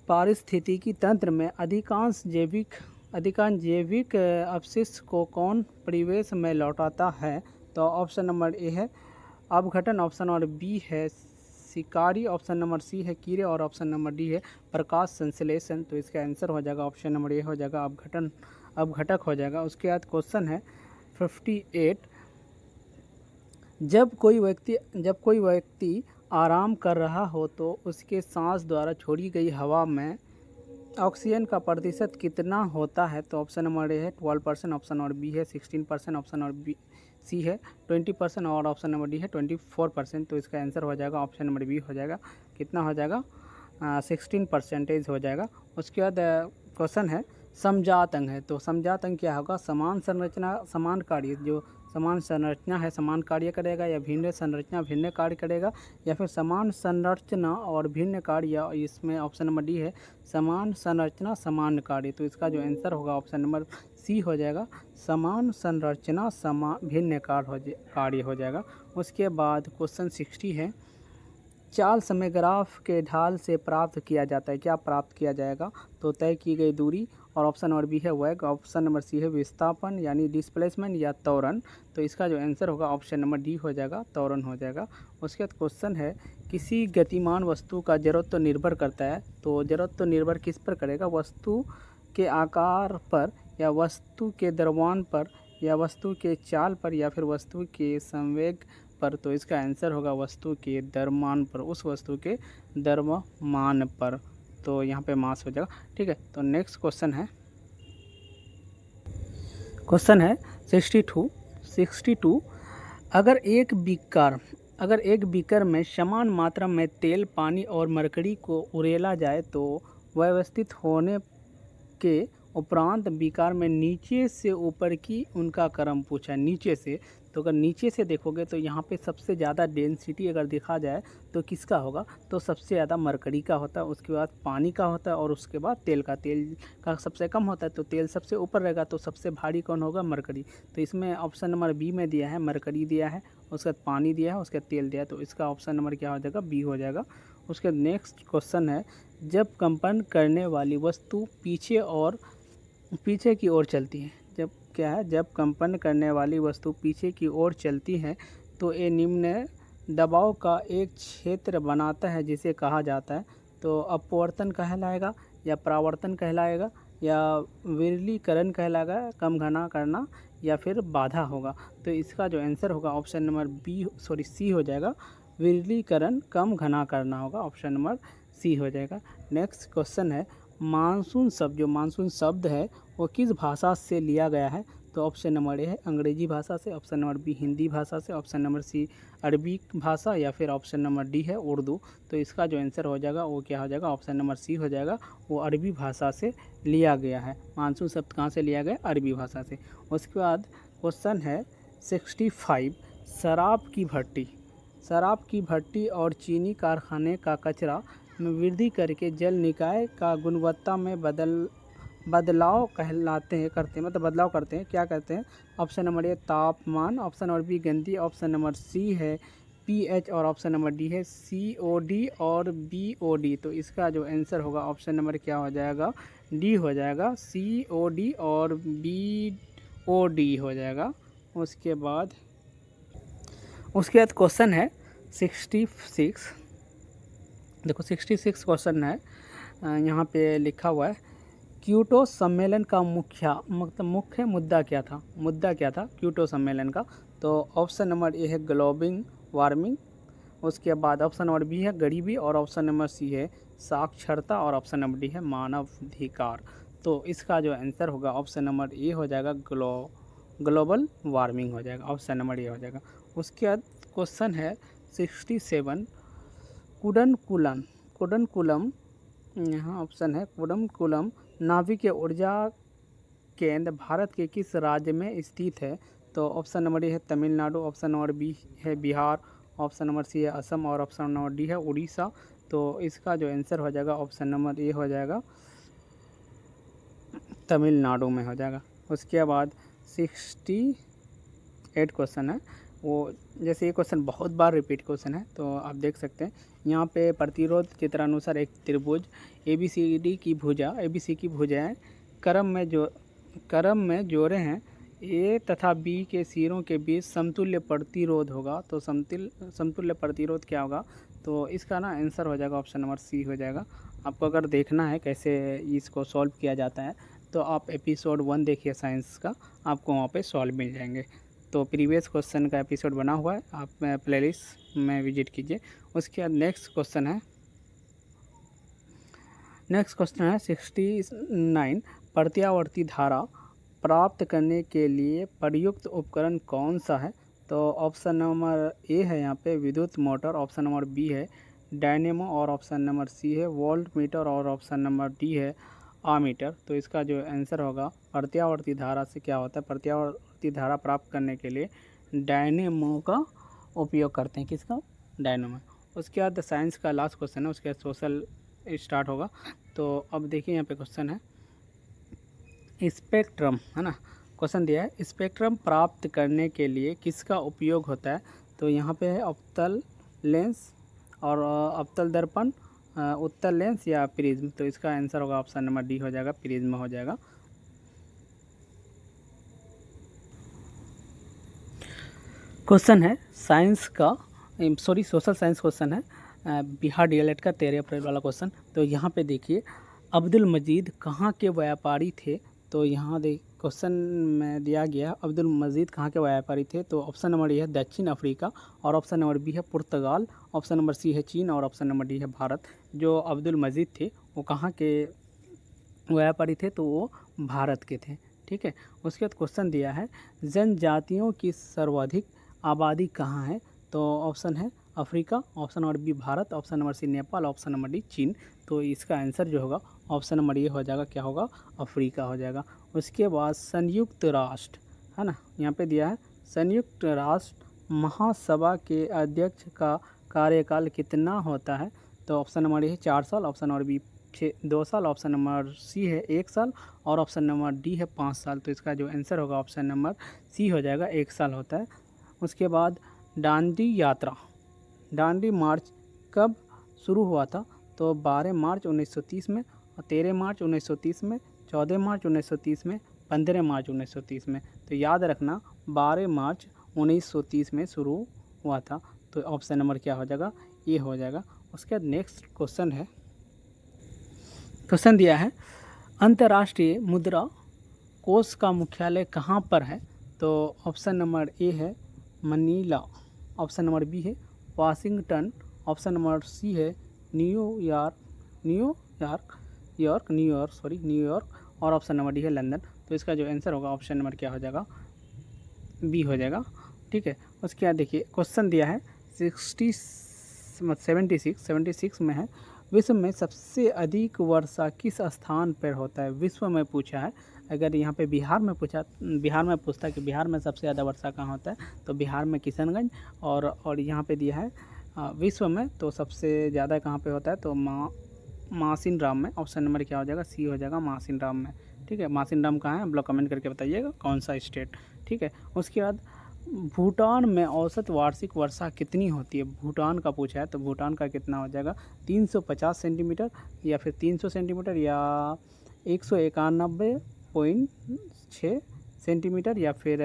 पारिस्थितिकी तंत्र में अधिकांश जैविक अपशिष्ट को कौन परिवेश में लौटाता है? तो ऑप्शन नंबर ए है अपघटन, ऑप्शन नंबर बी है शिकारी, ऑप्शन नंबर सी है कीड़े, और ऑप्शन नंबर डी है प्रकाश संश्लेषण। तो इसका आंसर हो जाएगा ऑप्शन नंबर ए हो जाएगा, अपघटक हो जाएगा। उसके बाद क्वेश्चन है 58, जब कोई व्यक्ति आराम कर रहा हो तो उसके सांस द्वारा छोड़ी गई हवा में ऑक्सीजन का प्रतिशत कितना होता है? तो ऑप्शन नंबर ए है 12%, ऑप्शन नंबर बी है 16%, ऑप्शन नंबर बी सी है 20%, और ऑप्शन नंबर डी है 24%। तो इसका आंसर हो जाएगा ऑप्शन नंबर बी हो जाएगा, कितना हो जाएगा? 16% हो जाएगा। उसके बाद क्वेश्चन है, समजात अंग है, तो समजात अंग क्या होगा? समान संरचना समान कार्य, जो समान संरचना है समान कार्य करेगा, या भिन्न संरचना भिन्न कार्य करेगा, या फिर समान संरचना और भिन्न कार्य, इसमें ऑप्शन नंबर डी है समान संरचना समान कार्य। तो इसका जो आंसर होगा ऑप्शन नंबर सी हो जाएगा, समान संरचना समान भिन्न कार्य हो जाएगा। उसके बाद क्वेश्चन 60 है, चाल समय ग्राफ के ढाल से प्राप्त किया जाता है, क्या प्राप्त किया जाएगा? तो तय की गई दूरी, और ऑप्शन नंबर बी है वेग, ऑप्शन नंबर सी है विस्थापन यानी डिस्प्लेसमेंट या त्वरण। तो इसका जो आंसर होगा ऑप्शन नंबर डी हो जाएगा, त्वरण हो जाएगा। उसके बाद क्वेश्चन है, किसी गतिमान वस्तु का जड़त्व तो निर्भर करता है, तो जड़त्व तो निर्भर किस पर करेगा? वस्तु के आकार पर, या वस्तु के द्रव्यमान पर, या वस्तु के चाल पर, या फिर वस्तु के संवेग पर। तो इसका आंसर होगा वस्तु के द्रव्यमान पर, उस वस्तु के द्रव्यमान पर। तो यहाँ पे मास हो जाएगा। ठीक है, तो नेक्स्ट क्वेश्चन है, क्वेश्चन है 62 अगर एक बीकर में समान मात्रा में तेल, पानी और मरकरी को उड़ेला जाए तो व्यवस्थित होने के उपरांत बीकार में नीचे से ऊपर की उनका क्रम पूछा। नीचे से, तो अगर नीचे से देखोगे तो यहाँ पे सबसे ज़्यादा डेंसिटी अगर देखा जाए तो किसका होगा, तो सबसे ज़्यादा मरकरी का होता है, उसके बाद पानी का होता है और उसके बाद तेल का सबसे कम होता है। तो तेल सबसे ऊपर रहेगा, तो सबसे भारी कौन होगा, मरकरी। तो इसमें ऑप्शन नंबर बी में दिया है, मरकरी दिया है, उसके बाद पानी दिया है, उसके बाद तेल दिया है, तो इसका ऑप्शन नंबर क्या हो जाएगा, बी हो जाएगा। उसके नेक्स्ट क्वेश्चन है, जब कंपन करने वाली वस्तु पीछे की ओर चलती है, जब कंपन करने वाली वस्तु पीछे की ओर चलती है तो ये निम्न दबाव का एक क्षेत्र बनाता है जिसे कहा जाता है, तो अपवर्तन कहलाएगा या परावर्तन कहलाएगा या विरलीकरण कहलाएगा, कम घना करना, या फिर बाधा होगा। तो इसका जो आंसर होगा ऑप्शन नंबर सी हो जाएगा, विरलीकरण कम घना करना होगा, ऑप्शन नंबर सी हो जाएगा। नेक्स्ट क्वेश्चन है, मानसून शब्द है वो किस भाषा से लिया गया है, तो ऑप्शन नंबर ए है अंग्रेजी भाषा से, ऑप्शन नंबर बी हिंदी भाषा से, ऑप्शन नंबर सी अरबी भाषा, या फिर ऑप्शन नंबर डी है उर्दू। तो इसका जो आंसर हो जाएगा वो क्या हो जाएगा, ऑप्शन नंबर सी हो जाएगा, वो अरबी भाषा से लिया गया है। मानसून शब्द कहाँ से लिया गया, अरबी भाषा से। उसके बाद क्वेश्चन है 65, शराब की भट्टी और चीनी कारखाने का कचरा में वृद्धि करके जल निकाय का गुणवत्ता में बदलाव करते हैं, क्या करते हैं। ऑप्शन नंबर ए तापमान, ऑप्शन नंबर बी गंदी, ऑप्शन नंबर सी है पीएच और ऑप्शन नंबर डी है सीओडी और बीओडी। तो इसका जो आंसर होगा ऑप्शन नंबर क्या हो जाएगा, डी हो जाएगा, सीओडी और बीओडी हो जाएगा। उसके बाद क्वेश्चन है 66, देखो 66 क्वेश्चन है, यहाँ पे लिखा हुआ है क्योटो सम्मेलन का मुख्य मुद्दा क्या था, क्योटो सम्मेलन का। तो ऑप्शन नंबर ए है ग्लोबल वार्मिंग, उसके बाद ऑप्शन नंबर बी है गरीबी और ऑप्शन नंबर सी है साक्षरता और ऑप्शन नंबर डी है मानवाधिकार। तो इसका जो आंसर होगा ऑप्शन नंबर ए हो जाएगा, ग्लोबल वार्मिंग हो जाएगा, ऑप्शन नंबर ए हो जाएगा। उसके बाद क्वेश्चन है 67, कुडनकुलम, यहाँ ऑप्शन है कुडनकुलम नाभिकीय ऊर्जा केंद्र भारत के किस राज्य में स्थित है, तो ऑप्शन नंबर ए है तमिलनाडु, ऑप्शन नंबर बी है बिहार, ऑप्शन नंबर सी है असम और ऑप्शन नंबर डी है उड़ीसा। तो इसका जो आंसर हो जाएगा ऑप्शन नंबर ए हो जाएगा, तमिलनाडु में हो जाएगा। उसके बाद 68 क्वेश्चन है, वो जैसे ये क्वेश्चन बहुत बार रिपीट क्वेश्चन है, तो आप देख सकते हैं यहाँ पे प्रतिरोध चित्रानुसार एक त्रिभुज ABCD की भुजाएं क्रम में जोड़े हैं, ए तथा बी के सिरों के बीच समतुल्य प्रतिरोध होगा। तो समतुल्य प्रतिरोध क्या होगा, तो इसका ना आंसर हो जाएगा ऑप्शन नंबर सी हो जाएगा। आपको अगर देखना है कैसे इसको सॉल्व किया जाता है तो आप एपिसोड 1 देखिए साइंस का, आपको वहाँ पे सॉल्व मिल जाएंगे। तो प्रीवियस क्वेश्चन का एपिसोड बना हुआ है, आप प्लेलिस्ट में विजिट कीजिए। उसके बाद नेक्स्ट क्वेश्चन है 69, प्रत्यावर्ती धारा प्राप्त करने के लिए प्रयुक्त उपकरण कौन सा है, तो ऑप्शन नंबर ए है यहाँ पे विद्युत मोटर, ऑप्शन नंबर बी है डायनेमो और ऑप्शन नंबर सी है वोल्ट मीटर और ऑप्शन नंबर डी है आमीटर। तो इसका जो आंसर होगा प्रत्यावर्ती धारा से क्या होता है, प्रत्यावर्ती धारा प्राप्त करने के लिए डायनेमो का उपयोग करते हैं, किसका, डायनेमो। उसके बाद साइंस का लास्ट क्वेश्चन है, उसके बाद सोशल स्टार्ट होगा। तो अब देखिए यहाँ पे क्वेश्चन है स्पेक्ट्रम, है ना, क्वेश्चन दिया है स्पेक्ट्रम प्राप्त करने के लिए किसका उपयोग होता है, तो यहाँ पे है अवतल लेंस और अवतल दर्पण, उत्तल लेंस या प्रिज्म। तो इसका आंसर होगा ऑप्शन नंबर डी हो जाएगा, प्रिज्म हो जाएगा। क्वेश्चन है सोशल साइंस क्वेश्चन है, बिहार DLED का 13 अप्रैल वाला क्वेश्चन। तो यहाँ पे देखिए अब्दुल मजीद कहाँ के व्यापारी थे, तो यहाँ क्वेश्चन में दिया गया अब्दुल मजीद कहाँ के व्यापारी थे, तो ऑप्शन नंबर ए है दक्षिण अफ्रीका और ऑप्शन नंबर बी है पुर्तगाल, ऑप्शन नंबर सी है चीन और ऑप्शन नंबर डी है भारत। जो अब्दुल मजीद थे वो कहाँ के व्यापारी थे, तो वो भारत के थे। ठीक है। उसके बाद क्वेश्चन दिया है जनजातियों की सर्वाधिक आबादी कहाँ है, तो ऑप्शन है Africa, option number B Bharat, option number C Nepal, option number D चीन। तो इसका आंसर जो होगा ऑप्शन नंबर ये हो जाएगा, क्या होगा, अफ्रीका हो जाएगा। उसके बाद संयुक्त राष्ट्र है ना, यहाँ पे दिया है संयुक्त राष्ट्र महासभा के अध्यक्ष का कार्यकाल कितना होता है, तो ऑप्शन नंबर ए है 4 साल, ऑप्शन नंबर बी 2 साल, ऑप्शन नंबर सी है 1 साल और ऑप्शन नंबर डी है 5 साल। तो इसका जो आंसर होगा ऑप्शन नंबर सी हो जाएगा, 1 साल होता है। उसके बाद दांडी यात्रा, दांडी मार्च कब शुरू हुआ था, तो 12 मार्च 1930 में, 13 मार्च 1930 में, 14 मार्च 1930 में, 15 मार्च 1930 में। तो याद रखना 12 मार्च 1930 में शुरू हुआ था। तो ऑप्शन नंबर क्या हो जाएगा, ये हो जाएगा। उसके बाद नेक्स्ट क्वेश्चन है, क्वेश्चन दिया है अंतर्राष्ट्रीय मुद्रा कोष का मुख्यालय कहाँ पर है, तो ऑप्शन नंबर ए है मनीला, ऑप्शन नंबर बी है वाशिंगटन, ऑप्शन नंबर सी है न्यूयॉर्क और ऑप्शन नंबर डी है लंदन। तो इसका जो आंसर होगा ऑप्शन नंबर क्या हो जाएगा, बी हो जाएगा, ठीक है। उसके बाद देखिए क्वेश्चन दिया है 76 में है, विश्व में सबसे अधिक वर्षा किस स्थान पर होता है, विश्व में पूछा है। अगर यहाँ पे बिहार में पूछता है कि बिहार में सबसे ज़्यादा वर्षा कहाँ होता है, तो बिहार में किशनगंज, और यहाँ पे दिया है विश्व में तो सबसे ज़्यादा कहाँ पे होता है, तो मासिन राम में। ऑप्शन नंबर क्या हो जाएगा, सी हो जाएगा, मासिन राम में, ठीक है। मासिन राम कहाँ है, आप लोग कमेंट करके बताइएगा कौन सा स्टेट, ठीक है। उसके बाद भूटान में औसत वार्षिक वर्षा कितनी होती है, भूटान का पूछा है, तो भूटान का कितना हो जाएगा, 350 सेंटीमीटर या फिर 300 सेंटीमीटर या 191.6 सेंटीमीटर या फिर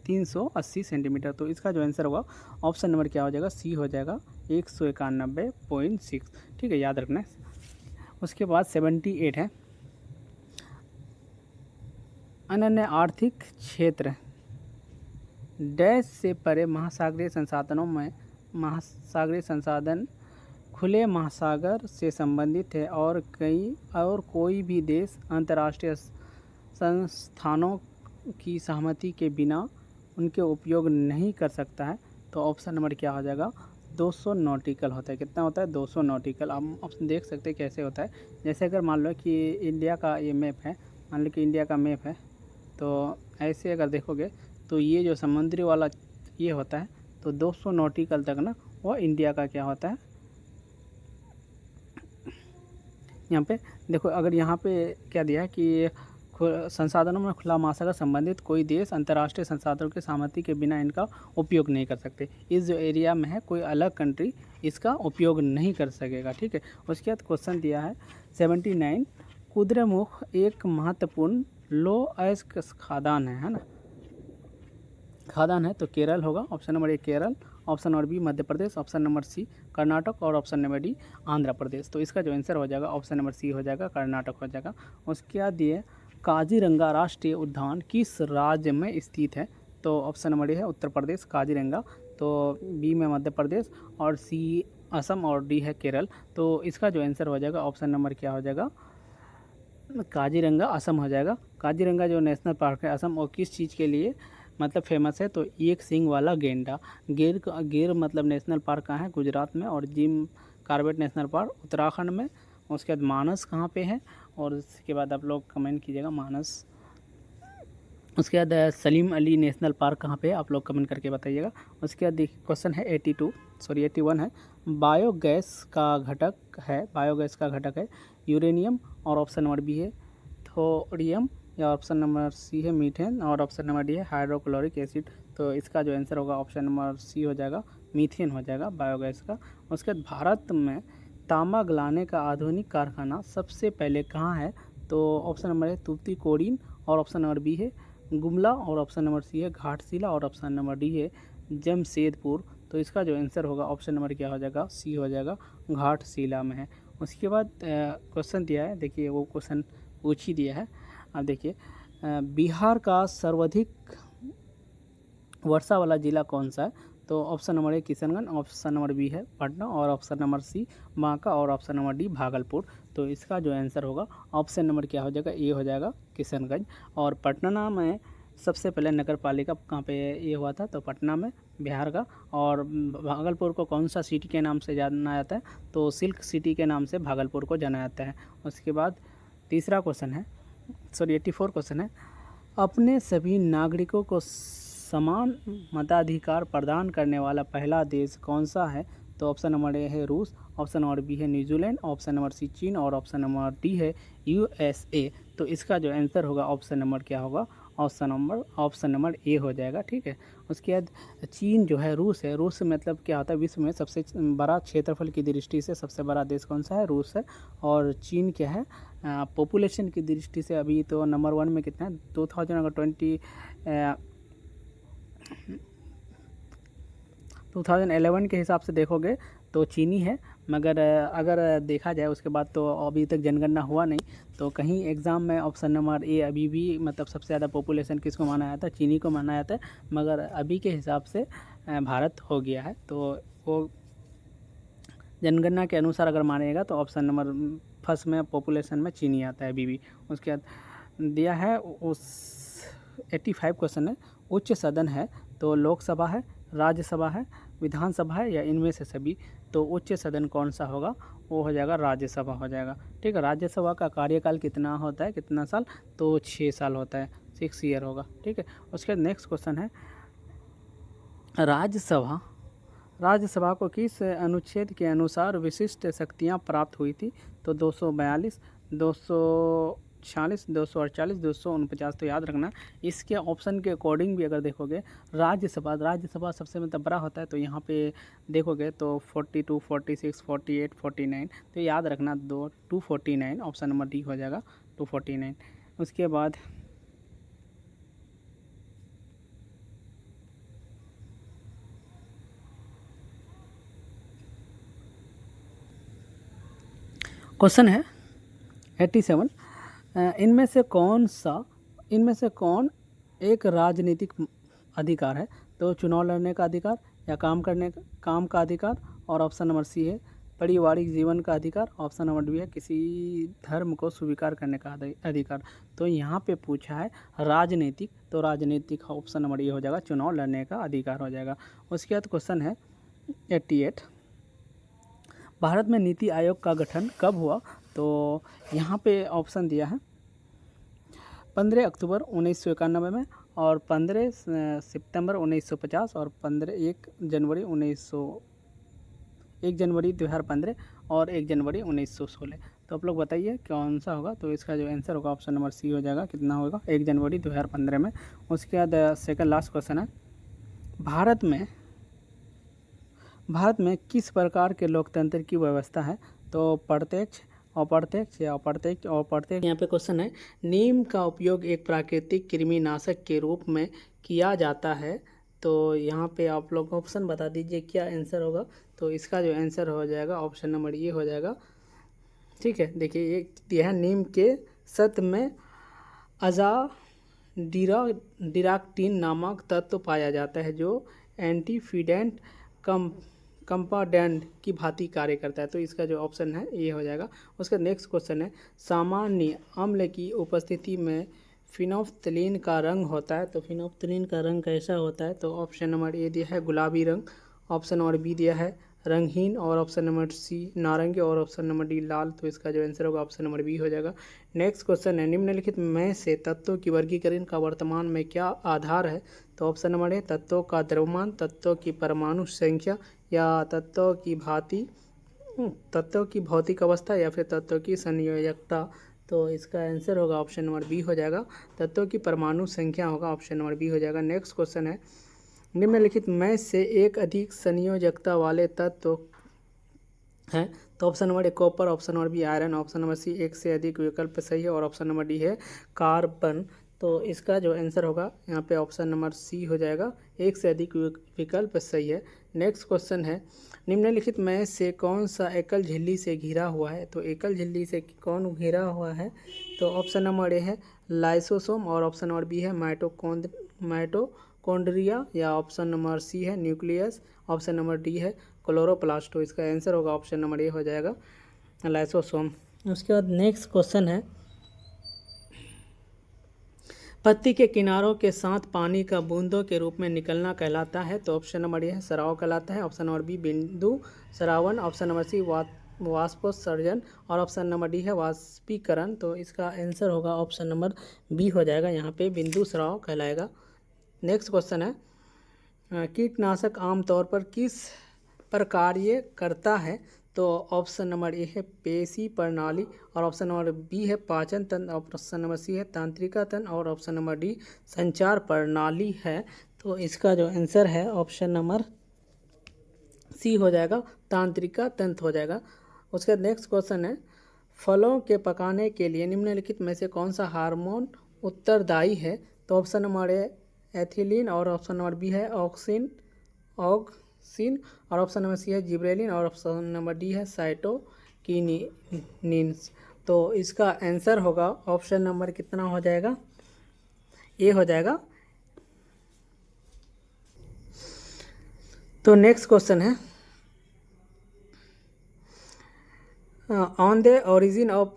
380 सेंटीमीटर। तो इसका जो आंसर होगा ऑप्शन नंबर क्या हो जाएगा, सी हो जाएगा, 191.6, ठीक है, याद रखना है। उसके बाद 78 है अनन्य आर्थिक क्षेत्र डैश से परे महासागरीय संसाधन खुले महासागर से संबंधित है और कोई भी देश अंतर्राष्ट्रीय संस्थानों की सहमति के बिना उनके उपयोग नहीं कर सकता है। तो ऑप्शन नंबर क्या हो जाएगा, 200 नॉटिकल होता है। कितना होता है, 200 नॉटिकल। आप ऑप्शन देख सकते हैं कैसे होता है। जैसे अगर मान लो कि इंडिया का ये मैप है, मान लो कि इंडिया का मैप है, तो ऐसे अगर देखोगे तो ये जो समुद्री वाला ये होता है, तो 200 नॉटिकल तक ना वो इंडिया का क्या होता है। यहाँ पे देखो, अगर यहाँ पे क्या दिया है कि संसाधनों में खुला महासागर संबंधित कोई देश अंतर्राष्ट्रीय संसाधनों की सहमति के बिना इनका उपयोग नहीं कर सकते। इस जो एरिया में है कोई अलग कंट्री इसका उपयोग नहीं कर सकेगा, ठीक है। उसके बाद क्वेश्चन दिया है 79 कुद्रेमुख एक महत्वपूर्ण लो अयस्क खादान है ना, खादान है, तो केरल होगा। Option number A Kerala, option number B Madhya Pradesh, option number C Karnataka और option number D Andhra Pradesh. तो इसका जो आंसर हो जाएगा ऑप्शन नंबर सी हो जाएगा, कर्नाटक हो जाएगा। उसके बाद दिए काजीरंगा राष्ट्रीय उद्यान किस राज्य में स्थित है, तो ऑप्शन नंबर ए है उत्तर प्रदेश काजीरंगा, तो बी में मध्य प्रदेश और सी असम और डी है केरल। तो इसका जो आंसर हो जाएगा ऑप्शन नंबर क्या हो जाएगा, काजीरंगा असम हो जाएगा। काजीरंगा जो नेशनल पार्क है असम, और किस चीज़ के लिए मतलब फेमस है, तो एक सींग वाला गेंडा। गिर मतलब नेशनल पार्क कहाँ है, गुजरात में, और Jim Corbett National Park Uttarakhand में। उसके बाद मानस कहाँ पे है, और उसके बाद आप लोग कमेंट कीजिएगा मानस। उसके बाद सलीम अली नेशनल पार्क कहाँ पे है, आप लोग कमेंट करके बताइएगा। उसके बाद देखिए क्वेश्चन है 81 है, बायोगैस का घटक है यूरेनियम और ऑप्शन नंबर बी है थोरियम या ऑप्शन नंबर सी है मीथेन और ऑप्शन नंबर डी है हाइड्रोक्लोरिक एसिड। तो इसका जो आंसर होगा ऑप्शन नंबर सी हो जाएगा, मीथेन हो जाएगा बायोगैस का। उसके बाद भारत में तांबा गलाने का आधुनिक कारखाना सबसे पहले कहाँ है, तो ऑप्शन नंबर है तूतीकोरिन और ऑप्शन नंबर बी है गुमला और ऑप्शन नंबर सी है घाटशिला और ऑप्शन नंबर डी है जमशेदपुर। तो इसका जो आंसर होगा ऑप्शन नंबर क्या हो जाएगा, सी हो जाएगा, घाटशिला में है। उसके बाद क्वेश्चन दिया है, देखिए वो क्वेश्चन पूछ ही दिया है। अब देखिए बिहार का सर्वाधिक वर्षा वाला ज़िला कौन सा है, तो option number A Kishanganj, option number B है पटना, और ऑप्शन नंबर सी बांका, और ऑप्शन नंबर डी भागलपुर। तो इसका जो आंसर होगा ऑप्शन नंबर क्या हो जाएगा, ए हो जाएगा किशनगंज। और पटना में सबसे पहले नगर पालिका कहाँ पे ये हुआ था, तो पटना में, बिहार का। और भागलपुर को कौन सा सिटी के नाम से जाना जाता है, तो सिल्क सिटी के नाम से भागलपुर को जाना जाता है। उसके बाद तीसरा क्वेश्चन है, 84 क्वेश्चन है, अपने सभी नागरिकों को समान मताधिकार प्रदान करने वाला पहला देश कौन सा है, तो ऑप्शन नंबर ए है रूस, ऑप्शन नंबर बी है न्यूजीलैंड, ऑप्शन नंबर सी चीन, और ऑप्शन नंबर डी है USA। तो इसका जो आंसर होगा ऑप्शन नंबर क्या होगा, ऑप्शन नंबर ए हो जाएगा। ठीक है। उसके बाद चीन जो है, रूस है। रूस मतलब क्या होता है, विश्व में सबसे बड़ा क्षेत्रफल की दृष्टि से सबसे बड़ा देश कौन सा है, रूस है। और चीन क्या है, पॉपुलेशन की दृष्टि से अभी तो नंबर 1 में कितना है, 2011 के हिसाब से देखोगे तो चीनी है। मगर अगर देखा जाए उसके बाद तो अभी तक जनगणना हुआ नहीं, तो कहीं एग्ज़ाम में ऑप्शन नंबर ए अभी भी मतलब सबसे ज़्यादा पॉपुलेशन किसको माना जाता है, चीनी को माना जाता है। मगर अभी के हिसाब से भारत हो गया है, तो वो जनगणना के अनुसार अगर मानेगा तो ऑप्शन नंबर फर्स्ट में पॉपुलेशन में चीनी आता है अभी भी। उसके बाद दिया है उस 85 क्वेश्चन है, उच्च सदन है तो लोकसभा है, राज्यसभा है, विधानसभा है, या इनमें से सभी। तो उच्च सदन कौन सा होगा, वो हो जाएगा राज्यसभा हो जाएगा। ठीक है। राज्यसभा का कार्यकाल कितना होता है, कितना साल, तो 6 साल होता है, 6 ईयर होगा। ठीक है। उसके बाद नेक्स्ट क्वेश्चन है, राज्यसभा को किस अनुच्छेद के अनुसार विशिष्ट शक्तियाँ प्राप्त हुई थी, तो 242, 246, 248, 249। तो याद रखना इसके ऑप्शन के अकॉर्डिंग भी अगर देखोगे, राज्यसभा सबसे मतलब बड़ा होता है, तो यहाँ पे देखोगे तो 42, 46, 48, 49। तो याद रखना 249 ऑप्शन नंबर डी हो जाएगा, 249। उसके बाद क्वेश्चन है 87, इनमें से कौन एक राजनीतिक अधिकार है, तो चुनाव लड़ने का अधिकार, या काम का अधिकार, और ऑप्शन नंबर सी है पारिवारिक जीवन का अधिकार, ऑप्शन नंबर डी है किसी धर्म को स्वीकार करने का अधिकार। तो यहाँ पे पूछा है राजनीतिक, तो राजनीतिक ऑप्शन नंबर ये हो जाएगा, चुनाव लड़ने का अधिकार हो जाएगा। उसके बाद क्वेश्चन है 88, भारत में नीति आयोग का गठन कब हुआ, तो यहाँ पे ऑप्शन दिया है 15 अक्टूबर 1991 में, और 15 सितंबर 1950, और 1 जनवरी 2015, और 1 जनवरी 1916। तो आप लोग बताइए कौन सा होगा, तो इसका जो आंसर होगा ऑप्शन नंबर सी हो जाएगा, कितना होगा, 1 जनवरी 2015 में। उसके बाद सेकंड लास्ट क्वेश्चन है, भारत में किस प्रकार के लोकतंत्र की व्यवस्था है, तो प्रत्यक्ष, अप्रत्यक्ष, या अप्रत्यक्ष और प्रत्यक्ष। यहाँ पे क्वेश्चन है, नीम का उपयोग एक प्राकृतिक कृमिनाशक के रूप में किया जाता है, तो यहाँ पे आप लोग ऑप्शन बता दीजिए क्या आंसर होगा। तो इसका जो आंसर हो जाएगा ऑप्शन नंबर ये हो जाएगा। ठीक है। देखिए ये दिया है, नीम के सत्व में अजाडिराक्टिन नामक तत्व पाया जाता है जो एंटीफिडेंट कंपाउंड की भांति कार्य करता है। तो इसका जो ऑप्शन है ये हो जाएगा। उसका नेक्स्ट क्वेश्चन है, सामान्य अम्ल की उपस्थिति में फिनोफ्थलीन का रंग होता है, तो फिनोफ्थलीन का रंग कैसा होता है, तो ऑप्शन नंबर ए दिया है गुलाबी रंग, ऑप्शन नंबर बी दिया है रंगहीन, और ऑप्शन नंबर सी नारंगी, और ऑप्शन नंबर डी लाल। तो इसका जो आंसर होगा ऑप्शन नंबर बी हो जाएगा। नेक्स्ट क्वेश्चन है, निम्नलिखित में से तत्वों की वर्गीकरण का वर्तमान में क्या आधार है, तो ऑप्शन नंबर ए तत्वों का द्रव्यमान, तत्वों की परमाणु संख्या, या तत्वों की भौतिक अवस्था, या फिर तत्वों की संयोजकता। तो इसका आंसर होगा ऑप्शन नंबर बी हो जाएगा, तत्वों की परमाणु संख्या होगा, ऑप्शन नंबर बी हो जाएगा। नेक्स्ट क्वेश्चन है, निम्नलिखित में से एक अधिक संयोजकता वाले तत्व हैं, तो option number A copper, option number B iron, option number C एक से अधिक विकल्प सही है, और ऑप्शन नंबर डी है कार्बन। तो इसका जो आंसर होगा यहाँ पे ऑप्शन नंबर सी हो जाएगा, एक से अधिक विकल्प सही है। नेक्स्ट क्वेश्चन है, निम्नलिखित में से कौन सा एकल झिल्ली से घिरा हुआ है, तो एकल झिल्ली से कौन घिरा हुआ है, तो ऑप्शन नंबर ए है लाइसोसोम, और ऑप्शन नंबर बी है मिटोकॉन्ड्रिया या ऑप्शन नंबर सी है न्यूक्लियस, ऑप्शन नंबर डी है क्लोरोप्लास्ट। तो इसका आंसर होगा ऑप्शन नंबर ए हो जाएगा लाइसोसोम। उसके बाद नेक्स्ट क्वेश्चन है, पत्ती के किनारों के साथ पानी का बूंदों के रूप में निकलना कहलाता है। तो ऑप्शन नंबर ए है सराव कहलाता है, ऑप्शन नंबर बी बिंदु सरावन, ऑप्शन नंबर सी वाष्पोत्सर्जन और ऑप्शन नंबर डी है वाष्पीकरण। तो इसका आंसर होगा ऑप्शन नंबर बी हो जाएगा, यहाँ पे बिंदु स्राव कहलाएगा। नेक्स्ट क्वेश्चन है, कीटनाशक आमतौर पर किस पर कार्य करता है। तो ऑप्शन नंबर ए है पेशी प्रणाली और ऑप्शन नंबर बी है पाचन तंत्र, ऑप्शन नंबर सी है तंत्रिका तंत्र और ऑप्शन नंबर डी संचार प्रणाली है। तो इसका जो आंसर है ऑप्शन नंबर सी हो जाएगा, तंत्रिका तंत्र हो जाएगा। उसके नेक्स्ट क्वेश्चन है, फलों के पकाने के लिए निम्नलिखित में से कौन सा हार्मोन उत्तरदायी है। तो ऑप्शन नंबर ए एथिलीन और ऑप्शन नंबर बी है ऑक्सिन और ऑप्शन नंबर सी है जिब्रेलिन और ऑप्शन नंबर डी है साइटोकिनिन्स। तो इसका आंसर होगा ऑप्शन नंबर कितना हो जाएगा, ए हो जाएगा। तो नेक्स्ट क्वेश्चन है, on the origin of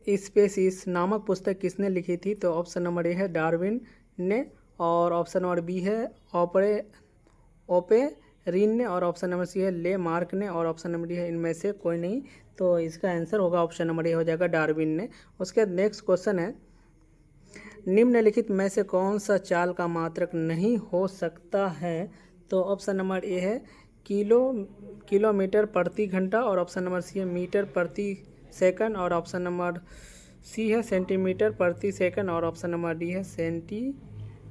species नामक पुस्तक किसने लिखी थी। तो ऑप्शन नंबर ए है डार्विन ने और ऑप्शन नंबर बी है ओपेरिन ने और ऑप्शन नंबर सी है ले मार्क ने और ऑप्शन नंबर डी है इनमें से कोई नहीं। तो इसका आंसर होगा ऑप्शन नंबर ए हो जाएगा डार्विन ने। उसके बाद नेक्स्ट क्वेश्चन है, निम्नलिखित में से कौन सा चाल का मात्रक नहीं हो सकता है। तो ऑप्शन नंबर ए है किलोमीटर प्रति घंटा और ऑप्शन नंबर सी है मीटर प्रति सेकंड और ऑप्शन नंबर सी है सेंटीमीटर प्रति सेकंड और ऑप्शन नंबर डी है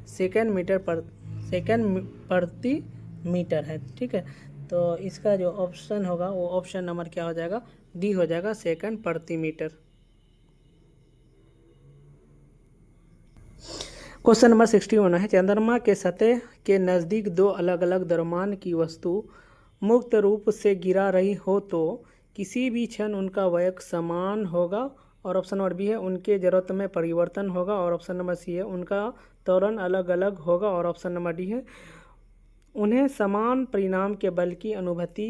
सेकंड प्रति मीटर है। ठीक है, तो इसका जो ऑप्शन होगा वो ऑप्शन नंबर क्या हो जाएगा, डी हो जाएगा सेकंड प्रति मीटर। क्वेश्चन नंबर 61 है, चंद्रमा के सतह के नज़दीक दो अलग अलग द्रव्यमान की वस्तु मुक्त रूप से गिरा रही हो तो किसी भी क्षण उनका वेग समान होगा और ऑप्शन नंबर बी है उनके जरूरत में परिवर्तन होगा और ऑप्शन नंबर सी है उनका त्वरण अलग अलग होगा और ऑप्शन नंबर डी है उन्हें समान परिणाम के बल की अनुभूति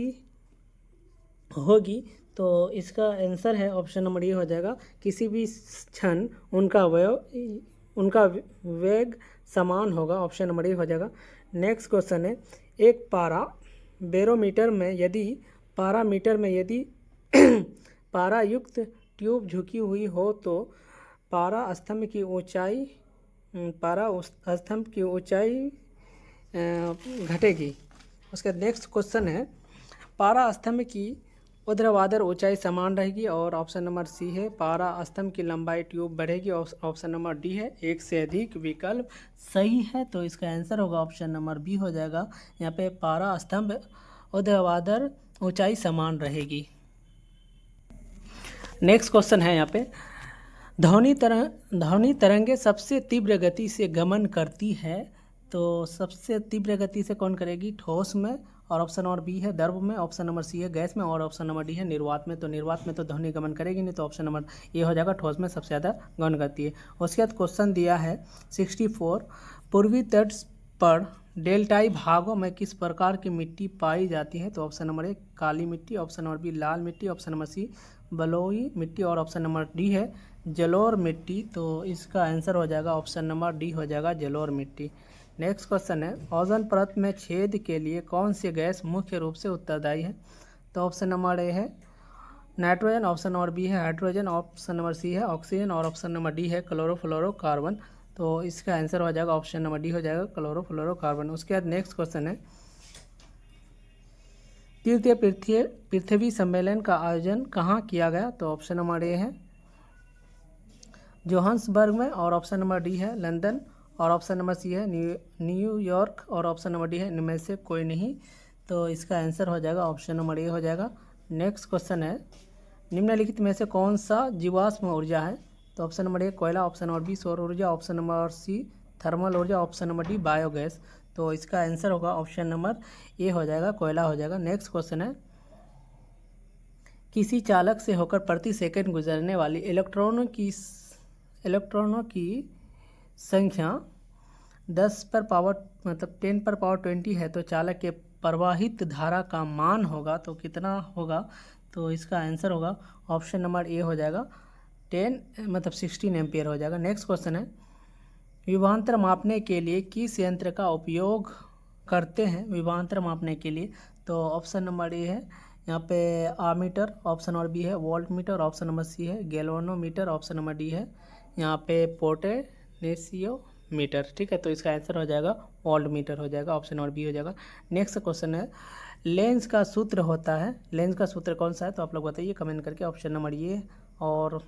होगी। तो इसका आंसर है ऑप्शन नंबर ए हो जाएगा, किसी भी क्षण उनका वेग समान होगा, ऑप्शन नंबर ए हो जाएगा। नेक्स्ट क्वेश्चन है, एक पारामीटर में यदि पारायुक्त ट्यूब झुकी हुई हो तो पारा स्तंभ की ऊंचाई घटेगी। उसका नेक्स्ट क्वेश्चन है, पारा स्तंभ की ऊर्ध्वाधर ऊंचाई समान रहेगी और ऑप्शन नंबर सी है पारा स्तंभ की लंबाई ट्यूब बढ़ेगी और ऑप्शन नंबर डी है एक से अधिक विकल्प सही है। तो इसका आंसर होगा ऑप्शन नंबर बी हो जाएगा, यहाँ पे पारा स्तंभ ऊर्ध्वाधर ऊंचाई समान रहेगी। नेक्स्ट क्वेश्चन है यहाँ पे, ध्वनि तरंगे सबसे तीव्र गति से गमन करती है। तो सबसे तीव्र गति से कौन करेगी, ठोस में और ऑप्शन नंबर बी है द्रव में, ऑप्शन नंबर सी है गैस में और ऑप्शन नंबर डी है निर्वात में। तो निर्वात में तो ध्वनि गमन करेगी नहीं, तो ऑप्शन नंबर ए हो जाएगा, ठोस में सबसे ज़्यादा गमन करती है। उसके बाद क्वेश्चन दिया है 64, पूर्वी तट पर डेल्टाई भागों में किस प्रकार की मिट्टी पाई जाती है। तो ऑप्शन नंबर ए काली मिट्टी, ऑप्शन नंबर बी लाल मिट्टी, ऑप्शन नंबर सी बलुई मिट्टी और ऑप्शन नंबर डी है जलोढ़ मिट्टी। तो इसका आंसर हो जाएगा ऑप्शन नंबर डी हो जाएगा जलोढ़ मिट्टी। नेक्स्ट क्वेश्चन है, ओजोन परत में छेद के लिए कौन सी गैस मुख्य रूप से उत्तरदायी है। तो ऑप्शन नंबर ए है नाइट्रोजन, ऑप्शन नंबर बी है हाइड्रोजन, ऑप्शन नंबर सी है ऑक्सीजन और ऑप्शन नंबर डी है क्लोरोफ्लोरोकार्बन। तो इसका आंसर हो जाएगा ऑप्शन नंबर डी हो जाएगा क्लोरोफ्लोरोकार्बन। उसके बाद नेक्स्ट क्वेश्चन है, तृतीय पृथ्वी सम्मेलन का आयोजन कहाँ किया गया। तो ऑप्शन नंबर ए है जोहान्सबर्ग में और ऑप्शन नंबर डी है लंदन और ऑप्शन नंबर सी है न्यूयॉर्क और ऑप्शन नंबर डी है इनमें से कोई नहीं। तो इसका आंसर हो जाएगा ऑप्शन नंबर ए हो जाएगा। नेक्स्ट क्वेश्चन है, निम्नलिखित में से कौन सा जीवाश्म ऊर्जा है। तो ऑप्शन नंबर ए कोयला, ऑप्शन नंबर बी सौर ऊर्जा, ऑप्शन नंबर सी थर्मल ऊर्जा, ऑप्शन नंबर डी बायोगैस। तो इसका आंसर होगा ऑप्शन नंबर ए हो जाएगा, कोयला हो जाएगा। नेक्स्ट क्वेश्चन है, किसी चालक से होकर प्रति सेकंड गुजरने वाली इलेक्ट्रॉनों की संख्या 10 पर पावर मतलब 10 पर पावर 20 है तो चालक के प्रवाहित धारा का मान होगा तो कितना होगा, तो इसका आंसर होगा ऑप्शन नंबर ए हो जाएगा 10 मतलब 16 एम्पियर हो जाएगा। नेक्स्ट क्वेश्चन है, विभवांतर मापने के लिए किस यंत्र का उपयोग करते हैं? विभवांतर मापने के लिए तो ऑप्शन नंबर ए है यहाँ पे आमीटर, ऑप्शन नंबर बी है voltmeter, option number C है गैल्वेनोमीटर, ऑप्शन नंबर डी है यहाँ पे पोटेंशियोमीटर। ठीक है, तो इसका आंसर हो जाएगा वोल्ट मीटर हो जाएगा, ऑप्शन नंबर बी हो जाएगा। नेक्स्ट क्वेश्चन है, लेंस का सूत्र होता है, लेंस का सूत्र कौन सा है? तो आप लोग बताइए कमेंट करके, ऑप्शन नंबर ए और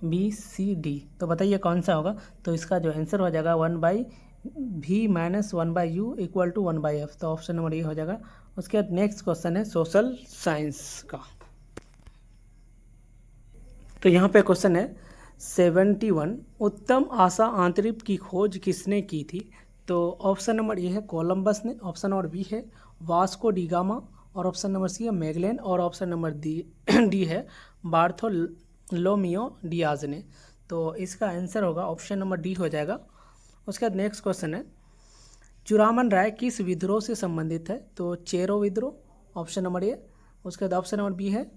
बी सी डी, तो बताइए कौन सा होगा। तो इसका जो आंसर हो जाएगा 1/v minus 1/u equal to 1/f, तो ऑप्शन नंबर ए हो जाएगा। उसके बाद नेक्स्ट क्वेश्चन है सोशल साइंस का। तो यहाँ पे क्वेश्चन है 71 उत्तम आशा आंतरिक की खोज किसने की थी? तो ऑप्शन नंबर ए है कोलंबस ने, ऑप्शन नंबर बी है वास्को डी गामा, और ऑप्शन नंबर सी है मैगलेन, और ऑप्शन नंबर डी है बार्थोलोमियो डियाज ने। तो इसका आंसर होगा ऑप्शन नंबर डी हो जाएगा। उसके बाद नेक्स्ट क्वेश्चन है, चूड़ामन राय किस विद्रोह से संबंधित है? तो चेरो विद्रोह, ऑप्शन नंबर ए। उसके बाद ऑप्शन नंबर बी है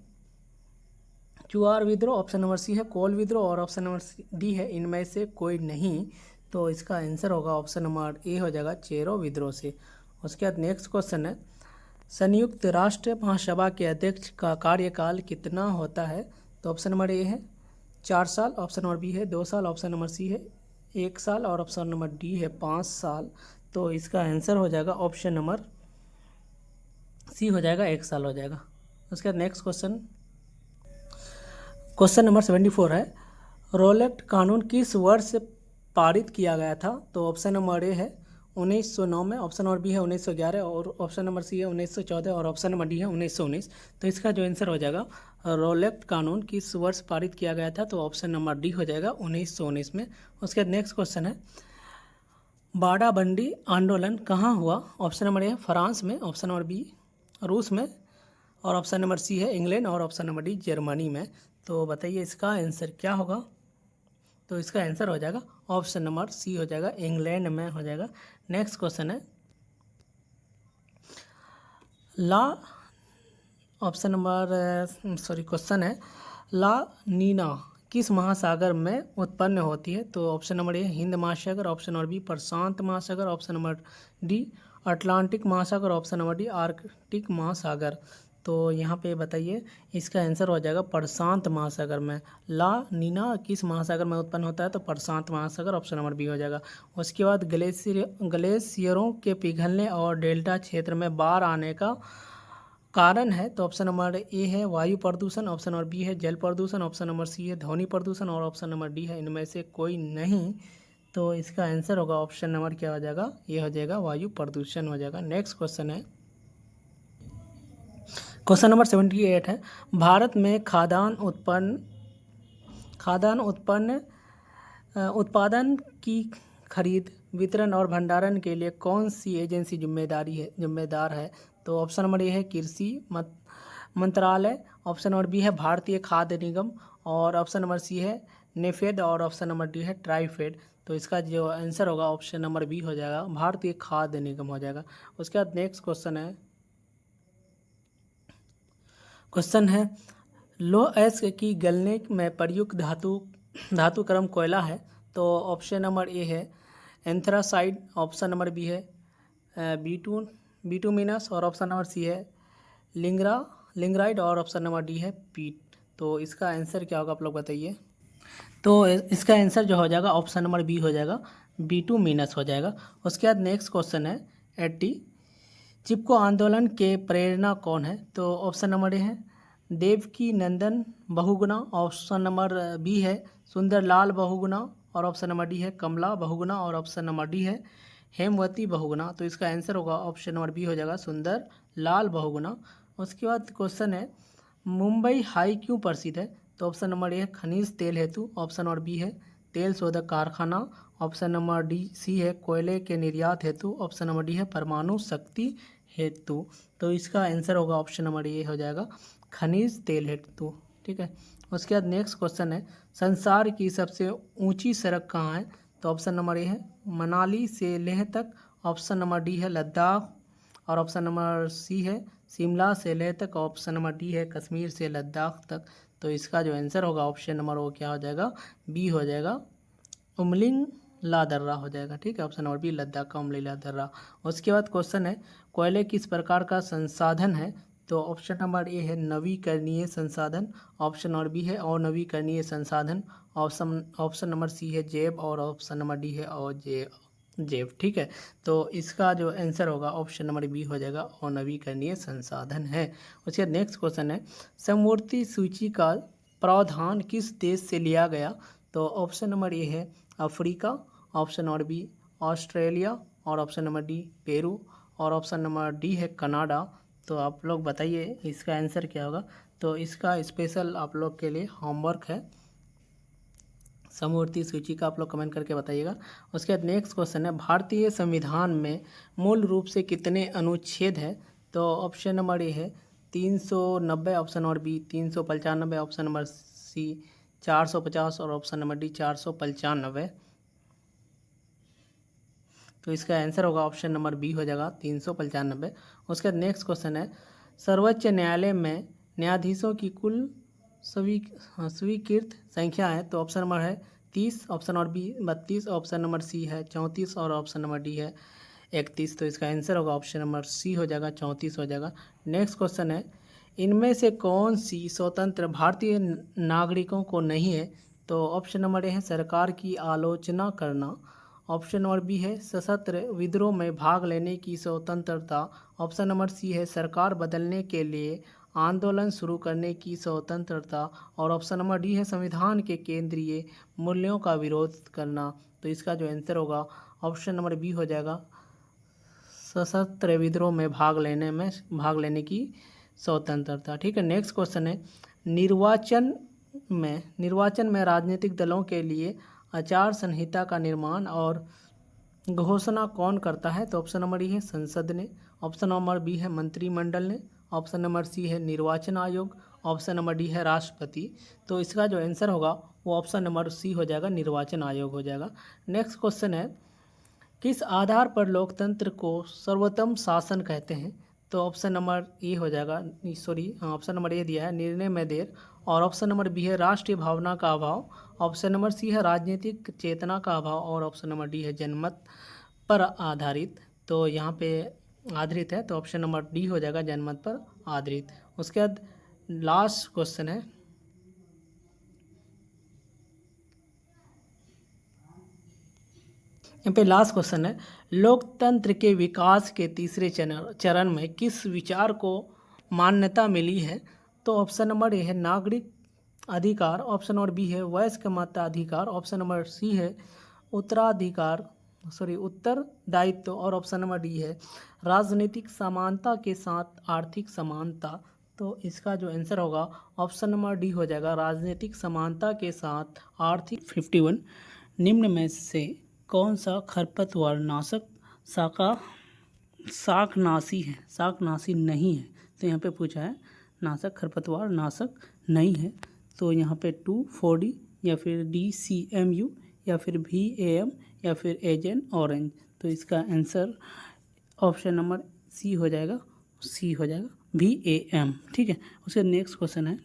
चुआर विद्रोह, ऑप्शन नंबर सी है कोल विद्रोह, और ऑप्शन नंबर डी है इनमें से कोई नहीं। तो इसका आंसर होगा ऑप्शन नंबर ए हो जाएगा चेरो विद्रोह से। उसके बाद नेक्स्ट क्वेश्चन है, संयुक्त राष्ट्र महासभा के अध्यक्ष का कार्यकाल कितना होता है? तो ऑप्शन नंबर ए है 4 साल, ऑप्शन नंबर बी है 2 साल, ऑप्शन नंबर सी है 1 साल, और ऑप्शन नंबर डी है 5 साल। तो इसका आंसर हो जाएगा ऑप्शन नंबर सी हो जाएगा 1 साल हो जाएगा। उसके बाद नेक्स्ट क्वेश्चन नंबर 74 है, रोलेट कानून किस वर्ष पारित किया गया था? तो ऑप्शन नंबर ए है 1909 में, ऑप्शन नंबर बी है 1911, और ऑप्शन नंबर सी है 1914, और ऑप्शन नंबर डी है 1919। तो इसका जो आंसर हो जाएगा रोलेट कानून किस वर्ष पारित किया गया था? तो ऑप्शन नंबर डी हो जाएगा 1919 में। उसके बाद नेक्स्ट क्वेश्चन है, बाड़ाबंदी आंदोलन कहाँ हुआ? ऑप्शन नंबर ए फ्रांस में, ऑप्शन नंबर बी रूस में, और ऑप्शन नंबर सी है इंग्लैंड, और ऑप्शन नंबर डी जर्मनी में। तो बताइए इसका आंसर क्या होगा? तो इसका आंसर हो जाएगा ऑप्शन नंबर सी हो जाएगा इंग्लैंड में हो जाएगा। नेक्स्ट क्वेश्चन है, क्वेश्चन है ला नीना किस महासागर में उत्पन्न होती है? तो ऑप्शन नंबर ए हिंद महासागर, ऑप्शन नंबर बी प्रशांत महासागर, ऑप्शन नंबर डी अटलांटिक महासागर, ऑप्शन नंबर डी आर्कटिक महासागर। तो यहाँ पे बताइए इसका आंसर हो जाएगा प्रशांत महासागर में। ला नीना किस महासागर में उत्पन्न होता है? तो प्रशांत महासागर, ऑप्शन नंबर बी हो जाएगा। उसके बाद ग्लेशियरों के पिघलने और डेल्टा क्षेत्र में बाढ़ आने का कारण है? तो ऑप्शन नंबर ए है वायु प्रदूषण, ऑप्शन नंबर बी है जल प्रदूषण, ऑप्शन नंबर सी है ध्वनि प्रदूषण, और ऑप्शन नंबर डी है इनमें से कोई नहीं। तो इसका आंसर होगा ऑप्शन नंबर क्या हो जाएगा? ये हो जाएगा वायु प्रदूषण हो जाएगा। नेक्स्ट क्वेश्चन है, क्वेश्चन नंबर 78 है, भारत में उत्पादन की खरीद, वितरण और भंडारण के लिए कौन सी एजेंसी जिम्मेदार है? तो ऑप्शन नंबर ए है कृषि मंत्रालय, ऑप्शन नंबर बी है भारतीय खाद्य निगम, और ऑप्शन नंबर सी है नेफेड, और ऑप्शन नंबर डी है ट्राइफेड। तो इसका जो आंसर होगा ऑप्शन नंबर बी हो जाएगा भारतीय खाद्य निगम हो जाएगा। उसके बाद नेक्स्ट क्वेश्चन है लौह अयस्क की गलने में प्रयुक्त धातु क्रम कोयला है? तो ऑप्शन नंबर ए है एंथ्रासाइड, ऑप्शन नंबर बी है बिटुमिनस, और ऑप्शन नंबर सी है लिंगराइड, और ऑप्शन नंबर डी है पीट। तो इसका आंसर क्या होगा आप लोग बताइए। तो इसका आंसर जो हो जाएगा ऑप्शन नंबर बी हो जाएगा बिटुमिनस हो जाएगा। उसके बाद नेक्स्ट क्वेश्चन है 80 चिपको आंदोलन के प्रेरणा कौन है? तो ऑप्शन नंबर ए है Devaki Nandan Bahuguna, option number B है सुंदरलाल बहुगुणा, और ऑप्शन नंबर डी है कमला बहुगुणा, और ऑप्शन नंबर डी है हेमवती बहुगुणा। तो इसका आंसर होगा ऑप्शन नंबर बी हो जाएगा सुंदरलाल बहुगुणा। उसके बाद क्वेश्चन है मुंबई हाई क्यों प्रसिद्ध है? तो ऑप्शन नंबर ए है खनिज तेल हेतु, ऑप्शन नंबर बी है तेल शोधक कारखाना, ऑप्शन नंबर डी सी है कोयले के निर्यात हेतु, ऑप्शन नंबर डी है परमाणु शक्ति हेतु। तो इसका आंसर होगा ऑप्शन नंबर ए हो जाएगा खनिज तेल हेतु। ठीक है, उसके बाद नेक्स्ट क्वेश्चन है संसार की सबसे ऊंची सड़क कहाँ है? तो ऑप्शन नंबर ए है मनाली से लेह तक, ऑप्शन नंबर डी है लद्दाख, और ऑप्शन नंबर सी है शिमला से लेह तक, ऑप्शन नंबर डी है कश्मीर से लद्दाख तक। तो इसका जो आंसर होगा ऑप्शन नंबर वो क्या हो जाएगा, बी हो जाएगा, उमलिंग ला दर्रा हो जाएगा। ठीक है, ऑप्शन नंबर बी लद्दाख का उमलिंग ला दर्रा। उसके बाद क्वेश्चन है कोयले किस प्रकार का संसाधन है, तो ऑप्शन नंबर ए है नवीकरणीय संसाधन, ऑप्शन नंबर बी है अनवीकरणीय संसाधन, ऑप्शन नंबर सी है जैव, और ऑप्शन नंबर डी है जैव। ठीक है, तो इसका जो आंसर होगा ऑप्शन नंबर बी हो जाएगा अनवीकरणीय संसाधन है। उसके बाद नेक्स्ट क्वेश्चन है समवर्ती सूची का प्रावधान किस देश से लिया गया, तो ऑप्शन नंबर ए है Africa, option number B Australia, और ऑप्शन नंबर डी पेरू, और ऑप्शन नंबर डी है कनाडा। तो आप लोग बताइए इसका आंसर क्या होगा। तो इसका स्पेशल आप लोग के लिए होमवर्क है, समवर्ती सूची का आप लोग कमेंट करके बताइएगा। उसके बाद नेक्स्ट क्वेश्चन है भारतीय संविधान में मूल रूप से कितने अनुच्छेद हैं, तो ऑप्शन नंबर ए है 390, option number B 395, option number C 450, और ऑप्शन नंबर डी 495। तो इसका आंसर होगा ऑप्शन नंबर बी हो जाएगा 395। उसके बाद नेक्स्ट क्वेश्चन है सर्वोच्च न्यायालय में न्यायाधीशों की कुल स्वीकृत संख्या है, तो ऑप्शन नंबर है 30, option number B 32, option number C है 34, और ऑप्शन नंबर डी है 31। तो इसका आंसर होगा ऑप्शन नंबर सी हो जाएगा 34 हो जाएगा। नेक्स्ट क्वेश्चन है इनमें से कौन सी स्वतंत्र भारतीय नागरिकों को नहीं है, तो ऑप्शन नंबर ए है सरकार की आलोचना करना, ऑप्शन नंबर बी है सशस्त्र विद्रोह में भाग लेने की स्वतंत्रता, ऑप्शन नंबर सी है सरकार बदलने के लिए आंदोलन शुरू करने की स्वतंत्रता, और ऑप्शन नंबर डी है संविधान के केंद्रीय मूल्यों का विरोध करना। तो इसका जो आंसर होगा ऑप्शन नंबर बी हो जाएगा सशस्त्र विद्रोह में भाग लेने की स्वतंत्रता। ठीक है, नेक्स्ट क्वेश्चन है निर्वाचन में राजनीतिक दलों के लिए आचार संहिता का निर्माण और घोषणा कौन करता है, तो ऑप्शन नंबर ए है संसद ने, ऑप्शन नंबर बी है मंत्रिमंडल ने, ऑप्शन नंबर सी है निर्वाचन आयोग, ऑप्शन नंबर डी है राष्ट्रपति। तो इसका जो आंसर होगा वो ऑप्शन नंबर सी हो जाएगा निर्वाचन आयोग हो जाएगा। नेक्स्ट क्वेश्चन है किस आधार पर लोकतंत्र को सर्वोत्तम शासन कहते हैं, तो ऑप्शन नंबर ए हो जाएगा ऑप्शन नंबर ए दिया है निर्णय में देर, और ऑप्शन नंबर बी है राष्ट्रीय भावना का अभाव, ऑप्शन नंबर सी है राजनीतिक चेतना का अभाव, और ऑप्शन नंबर डी है जनमत पर आधारित। तो यहाँ पे आधारित है, तो ऑप्शन नंबर डी हो जाएगा जनमत पर आधारित। उसके बाद लास्ट क्वेश्चन है यहाँ पे लास्ट क्वेश्चन है लोकतंत्र के विकास के तीसरे चरण में किस विचार को मान्यता मिली है, तो ऑप्शन नंबर ए है नागरिक अधिकार, ऑप्शन नंबर बी है वयस्क मताधिकार, ऑप्शन नंबर सी है उत्तरदायित्व, और ऑप्शन नंबर डी है राजनीतिक समानता के साथ आर्थिक समानता। तो इसका जो आंसर होगा ऑप्शन नंबर डी हो जाएगा राजनीतिक समानता के साथ आर्थिक। 51 निम्न में से कौन सा खरपतवार नाशक शाकनाशी नहीं है, तो यहाँ पे पूछा है नाशक खरपतवार नाशक नहीं है, तो यहाँ पे 2,4-D या फिर DCMU या फिर VAM या फिर एजेंट ऑरेंज। तो इसका आंसर ऑप्शन नंबर सी हो जाएगा VAM। ठीक है, उसके नेक्स्ट क्वेश्चन है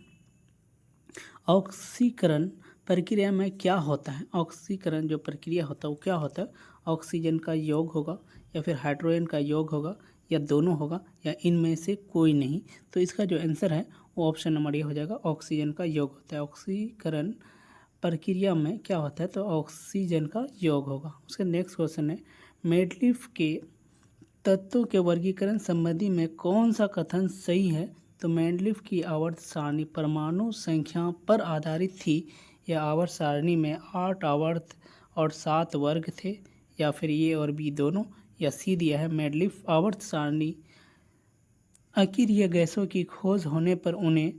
ऑक्सीकरण प्रक्रिया में क्या होता है, ऑक्सीकरण जो प्रक्रिया होता है वो क्या होता है, ऑक्सीजन का योग होगा या फिर हाइड्रोजन का योग होगा या दोनों होगा या इनमें से कोई नहीं। तो इसका जो आंसर है वो ऑप्शन नंबर ए हो जाएगा ऑक्सीजन का योग होता है। ऑक्सीकरण प्रक्रिया में क्या होता है, तो ऑक्सीजन का योग होगा। उसका नेक्स्ट क्वेश्चन है मेडलिफ के तत्वों के वर्गीकरण संबंधी में कौन सा कथन सही है, तो मेडलिफ की आवर्त सारणी परमाणु संख्या पर आधारित थी या आवर्त सारणी में 8 आवर्त और 7 वर्ग थे, या फिर ए और बी दोनों, या सी दिया है मेडलिफ आवर्त सारणी अकीय गैसों की खोज होने पर उन्हें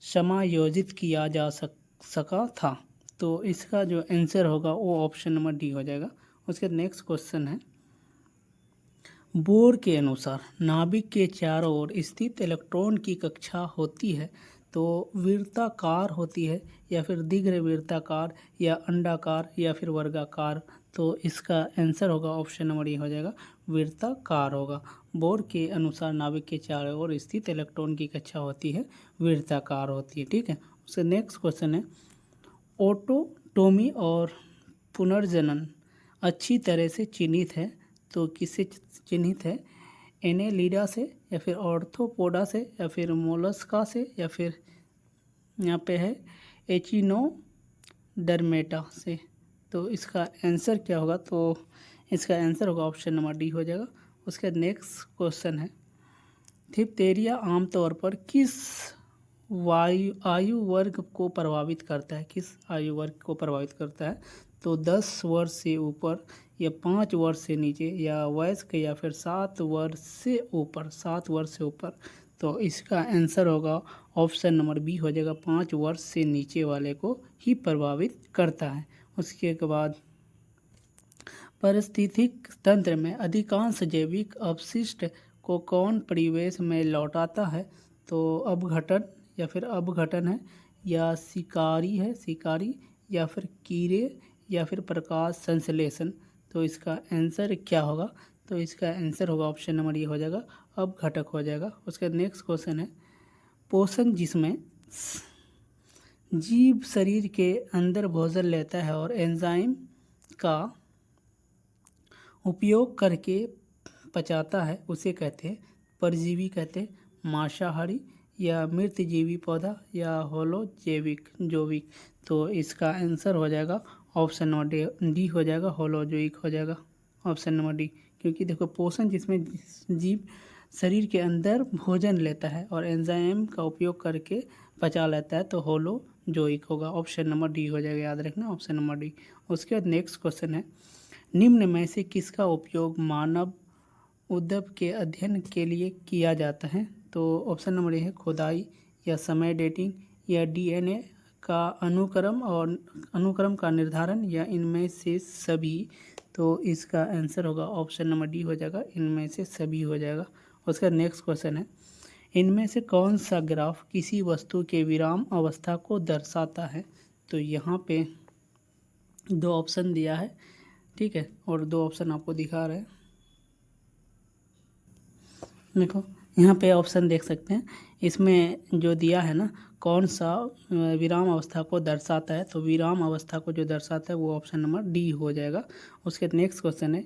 समायोजित किया जा सका था। तो इसका जो आंसर होगा वो ऑप्शन नंबर डी हो जाएगा। उसके नेक्स्ट क्वेश्चन है बोर के अनुसार नाभिक के चारों ओर स्थित इलेक्ट्रॉन की कक्षा होती है तो वृत्ताकार होती है या फिर दीर्घवृत्ताकार या अंडाकार या फिर वर्गाकार। तो इसका आंसर होगा ऑप्शन नंबर ए हो जाएगा, वृत्ताकार होगा। बोर के अनुसार नाभिक के चारों ओर स्थित इलेक्ट्रॉन की कक्षा होती है वृत्ताकार होती है। ठीक है, उसका नेक्स्ट क्वेश्चन है, ऑटोटोमी और पुनर्जनन अच्छी तरह से चिन्हित है तो किससे चिन्हित है? एनेलिडा से, या फिर ऑर्थोपोडा से, या फिर मोलस्का से, या फिर यहाँ पे है एचिनोडर्मेटा से। तो इसका आंसर क्या होगा? तो इसका आंसर होगा ऑप्शन नंबर डी हो जाएगा। उसका नेक्स्ट क्वेश्चन है, डिप्थीरिया आमतौर पर किस आयु वर्ग को प्रभावित करता है? किस आयु वर्ग को प्रभावित करता है? तो 10 वर्ष से ऊपर, या 5 वर्ष से नीचे, या वयस्क, या फिर 7 वर्ष से ऊपर। 7 वर्ष से ऊपर। तो इसका आंसर होगा ऑप्शन नंबर बी हो जाएगा, 5 वर्ष से नीचे वाले को ही प्रभावित करता है। उसके बाद पारिस्थितिक तंत्र में अधिकांश जैविक अपशिष्ट को कौन परिवेश में लौटाता है? तो अपघटन, या फिर अपघटन है, या शिकारी, या फिर कीड़े, या फिर प्रकाश संश्लेषण। तो इसका आंसर क्या होगा? तो इसका आंसर होगा ऑप्शन नंबर ये हो जाएगा, अपघटक हो जाएगा। उसका नेक्स्ट क्वेश्चन है, पोषण जिसमें जीव शरीर के अंदर भोजन लेता है और एंजाइम का उपयोग करके पचाता है, उसे कहते हैं परजीवी, कहते हैं मांसाहारी, या मृतजीवी पौधा, या होलो जैविक। तो इसका आंसर हो जाएगा ऑप्शन नंबर डी हो जाएगा, होलोजोइक हो जाएगा ऑप्शन नंबर डी। क्योंकि देखो, पोषण जिसमें जीव शरीर के अंदर भोजन लेता है और एंजाइम का उपयोग करके पचा लेता है, तो होलोजोइक होगा। ऑप्शन नंबर डी हो जाएगा, याद रखना ऑप्शन नंबर डी। उसके बाद नेक्स्ट क्वेश्चन है, निम्न में से किसका उपयोग मानव उद्भव के अध्ययन के लिए किया जाता है? तो ऑप्शन नंबर ए है खुदाई, या समय डेटिंग, या डीएनए का अनुक्रम का निर्धारण, या इनमें से सभी। तो इसका आंसर होगा ऑप्शन नंबर डी हो जाएगा, इनमें से सभी हो जाएगा। उसका नेक्स्ट क्वेश्चन है, इनमें से कौन सा ग्राफ किसी वस्तु के विराम अवस्था को दर्शाता है? तो यहाँ पे 2 ऑप्शन दिया है, ठीक है, और 2 ऑप्शन आपको दिखा रहे हैं। देखो, यहाँ पे ऑप्शन देख सकते हैं, इसमें जो दिया है ना, कौन सा विराम अवस्था को दर्शाता है, तो विराम अवस्था को जो दर्शाता है वो ऑप्शन नंबर डी हो जाएगा। उसके नेक्स्ट क्वेश्चन है,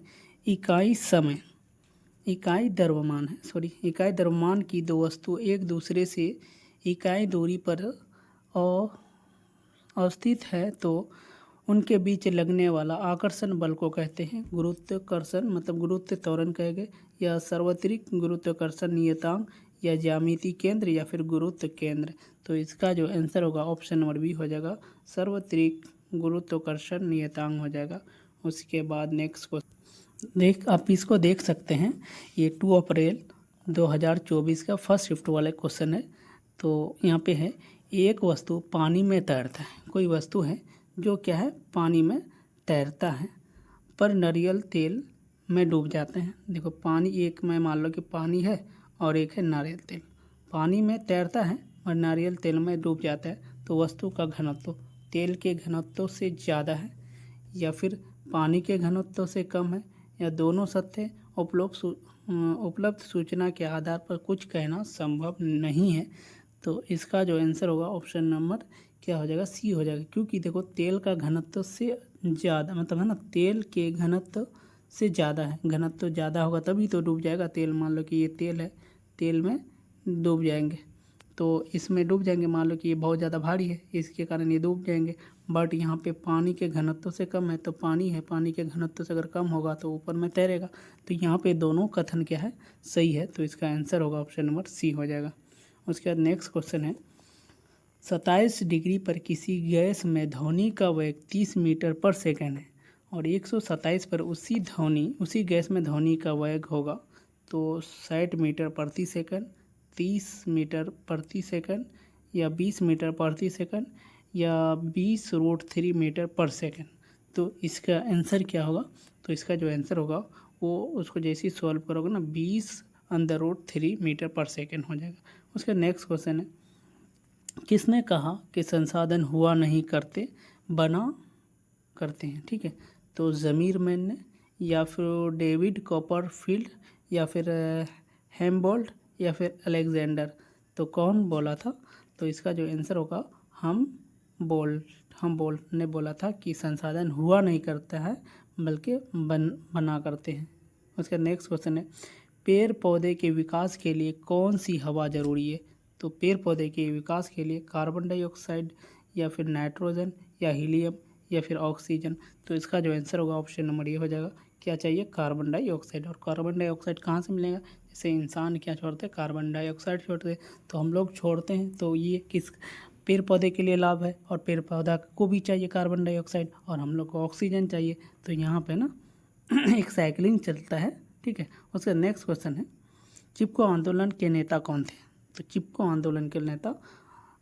इकाई द्रव्यमान की 2 वस्तु एक दूसरे से इकाई दूरी पर अवस्थित है तो उनके बीच लगने वाला आकर्षण बल को कहते हैं गुरुत्वाकर्षण, मतलब गुरुत्व त्वरण कहेंगे, या सार्वत्रिक गुरुत्वाकर्षण नियतांक, या ज्यामिति केंद्र, या फिर गुरुत्व केंद्र। तो इसका जो आंसर होगा ऑप्शन नंबर बी हो जाएगा, सार्वत्रिक गुरुत्वाकर्षण नियतांक हो जाएगा। उसके बाद नेक्स्ट क्वेश्चन आप इसको देख सकते हैं, ये 2 अप्रैल 2024 का फर्स्ट शिफ्ट वाला क्वेश्चन है। तो यहाँ पे है, एक वस्तु पानी में तैरता है, कोई वस्तु है जो क्या है, पानी में तैरता है, पर नारियल तेल में डूब जाते हैं। देखो, पानी एक में मान लो कि पानी है और एक है नारियल तेल। पानी में तैरता है और नारियल तेल में डूब जाता है, तो वस्तु का घनत्व तेल के घनत्व से ज़्यादा है, या फिर पानी के घनत्व से कम है, या दोनों सत्य है। उपलब्ध सूचना के आधार पर कुछ कहना संभव नहीं है। तो इसका जो आंसर होगा ऑप्शन नंबर क्या हो जाएगा, सी हो जाएगा। क्योंकि देखो, तेल का घनत्व से ज़्यादा, मतलब है ना, तेल के घनत्व से ज़्यादा है, घनत्व ज़्यादा होगा तभी तो डूब जाएगा तेल। मान लो कि ये तेल है, तेल में डूब जाएंगे, तो इसमें डूब जाएंगे। मान लो कि ये बहुत ज़्यादा भारी है, इसके कारण ये डूब जाएंगे। बट यहाँ पे पानी के घनत्व से कम है, तो पानी है, पानी के घनत्व से अगर कम होगा तो ऊपर में तैरेगा। तो यहाँ पे दोनों कथन क्या है, सही है। तो इसका आंसर होगा ऑप्शन नंबर सी हो जाएगा। उसके बाद नेक्स्ट क्वेश्चन है, 27 डिग्री पर किसी गैस में ध्वनि का वेग 30 मीटर पर सेकंड है, और 127 पर उसी गैस में ध्वनि का वेग होगा तो 60 मीटर प्रति सेकंड, 30 मीटर प्रति सेकंड, या 20 मीटर प्रति सेकंड, या 20√3 मीटर पर सेकंड। तो इसका आंसर क्या होगा? तो इसका जो आंसर होगा वो उसको जैसे ही सॉल्व करोगे ना, 20√3 मीटर पर सेकंड हो जाएगा। उसका नेक्स्ट क्वेश्चन है, किसने कहा कि संसाधन हुआ नहीं करते, बना करते हैं? ठीक है, तो ज़मीर मैन ने, या फिर डेविड कॉपरफील्ड, या फिर हेम्बोल्ट, या फिर अलेक्जेंडर। तो कौन बोला था? तो इसका जो आंसर होगा हम बोल्ट ने बोला था कि संसाधन हुआ नहीं करता है बल्कि बना करते हैं। उसका नेक्स्ट क्वेश्चन है, पेड़ पौधे के विकास के लिए कौन सी हवा जरूरी है? तो पेड़ पौधे के विकास के लिए कार्बन डाइऑक्साइड, या फिर नाइट्रोजन, या हीलियम, या फिर ऑक्सीजन। तो इसका जो आंसर होगा ऑप्शन नंबर ये हो जाएगा, क्या चाहिए? Carbon dioxide. और कार्बन डाइऑक्साइड कहाँ से मिलेगा? जैसे इंसान क्या छोड़ते हैं? कार्बन डाइऑक्साइड छोड़ते हैं, तो हम लोग छोड़ते हैं, तो ये किस पेड़ पौधे के लिए लाभ है, और पेड़ पौधा को भी चाहिए कार्बन डाइऑक्साइड, और हम लोग को ऑक्सीजन चाहिए। तो यहाँ पे ना एक साइकिलिंग चलता है, ठीक है। उसका नेक्स्ट क्वेश्चन है, चिपको आंदोलन के नेता कौन थे? तो चिपको आंदोलन के नेता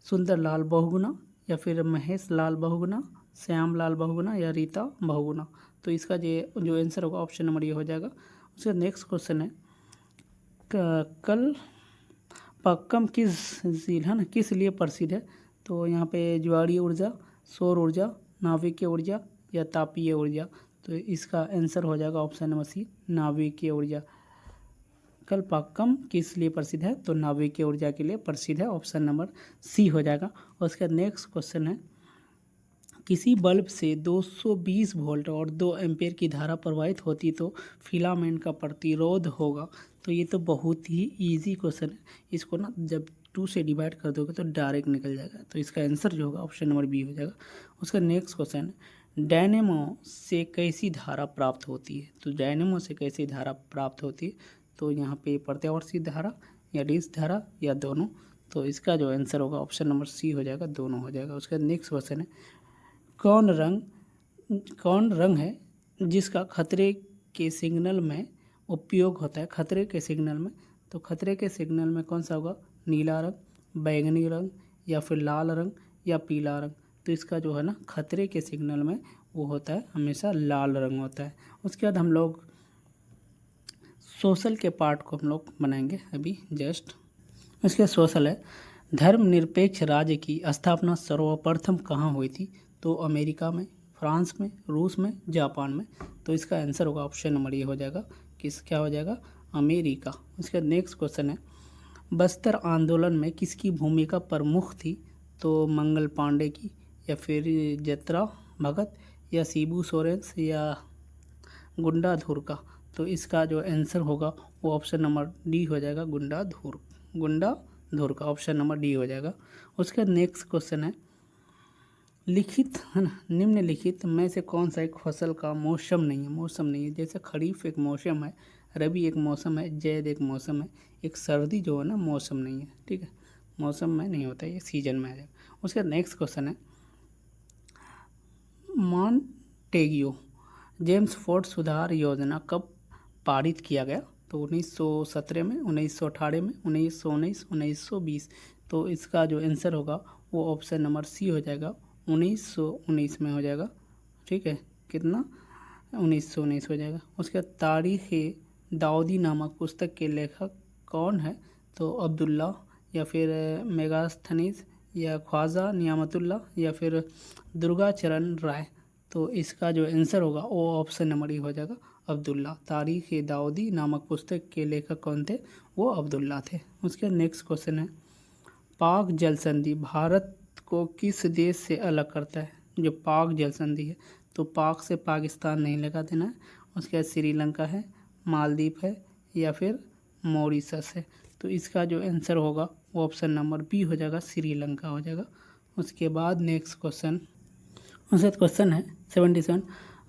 सुंदरलाल बहुगुणा, या फिर महेश लाल बहुगुणा, श्याम लाल बहुगुणा, या रीता बहुगुणा। तो इसका जो आंसर होगा ऑप्शन नंबर ये हो जाएगा। उसका नेक्स्ट क्वेश्चन है, कल पक्कम किस झील है ना किस लिए प्रसिद्ध है? तो यहाँ पे ज्वारीय ऊर्जा, सौर ऊर्जा, नाभिकीय ऊर्जा, या तापीय ऊर्जा। तो इसका आंसर हो जाएगा ऑप्शन नंबर सी, नाभिकीय ऊर्जा। कलपाक्कम किस लिए प्रसिद्ध है? तो नाभिकीय ऊर्जा के लिए प्रसिद्ध है, ऑप्शन नंबर सी हो जाएगा। और उसका नेक्स्ट क्वेश्चन है, किसी बल्ब से 220 वोल्ट और 2 एम्पेयर की धारा प्रवाहित होती तो फिलामेंट का प्रतिरोध होगा। तो ये तो बहुत ही इजी क्वेश्चन है, इसको ना जब 2 से डिवाइड कर दोगे तो डायरेक्ट निकल जाएगा। तो इसका आंसर जो होगा ऑप्शन नंबर बी हो जाएगा। उसका नेक्स्ट क्वेश्चन है, डायनेमो से कैसी धारा प्राप्त होती है? तो डायनेमो से कैसी धारा प्राप्त होती है? तो यहाँ पे प्रत्यावर्ती धारा, या डीसी धारा, या दोनों। तो इसका जो आंसर होगा ऑप्शन नंबर सी हो जाएगा, दोनों हो जाएगा। उसका नेक्स्ट क्वेश्चन है, कौन रंग है जिसका खतरे के सिग्नल में उपयोग होता है? खतरे के सिग्नल में, तो खतरे के सिग्नल में कौन सा होगा? नीला रंग, बैंगनी रंग, या फिर लाल रंग, या पीला रंग। तो इसका जो है ना खतरे के सिग्नल में वो होता है हमेशा लाल रंग होता है। उसके बाद हम लोग सोशल के पार्ट को हम लोग बनाएंगे अभी जस्ट। उसके सोशल है, धर्मनिरपेक्ष राज्य की स्थापना सर्वप्रथम कहाँ हुई थी? तो अमेरिका में, फ्रांस में, रूस में, जापान में। तो इसका आंसर होगा ऑप्शन नंबर ये हो जाएगा, क्या हो जाएगा? अमेरिका। उसका नेक्स्ट क्वेश्चन है, बस्तर आंदोलन में किसकी भूमिका प्रमुख थी? तो मंगल पांडे की, या फिर जतरा भगत, या शिबू सोरेन, या गुंडाधुर का। तो इसका जो आंसर होगा वो ऑप्शन नंबर डी हो जाएगा, गुंडाधुर का ऑप्शन नंबर डी हो जाएगा। उसका नेक्स्ट क्वेश्चन है, लिखित है ना निम्नलिखित में से कौन सा एक फसल का मौसम नहीं है? जैसे खरीफ एक मौसम है, रबी एक मौसम है, जैद एक मौसम है, एक सर्दी जो है ना मौसम नहीं है, ठीक है, मौसम में नहीं होता है, ये सीजन में आ जाएगा। उसका नेक्स्ट क्वेश्चन है, मॉन्टेगियो जेम्स फोर्ड सुधार योजना कब पारित किया गया? तो 1917 में, 1918 में, 1919, 1920। तो इसका जो आंसर होगा वो ऑप्शन नंबर सी हो जाएगा, 1919 में हो जाएगा, ठीक है। कितना? 1919 हो जाएगा। उसके बाद तारीख़ दाऊदी नामक पुस्तक के लेखक कौन है? तो अब्दुल्ला, या फिर मेगास्थनीज, या ख्वाजा नियामतुल्ला, या फिर दुर्गाचरण राय। तो इसका जो आंसर होगा वो ऑप्शन नंबर ही हो जाएगा, अब्दुल्ला। तारीख़ दाऊदी नामक पुस्तक के लेखक कौन थे? वो अब्दुल्ला थे। उसके उसका क्वेश्चन है, पाक जल संधि भारत को किस देश से अलग करता है? जो पाक जल संधि है, तो पाक से पाकिस्तान नहीं लगा देना है। उसके बाद श्रीलंका है, मालदीव है, या फिर मॉरिशस है। तो इसका जो आंसर होगा वो ऑप्शन नंबर बी हो जाएगा, श्रीलंका हो जाएगा। उसके बाद नेक्स्ट क्वेश्चन, उसका क्वेश्चन है 77,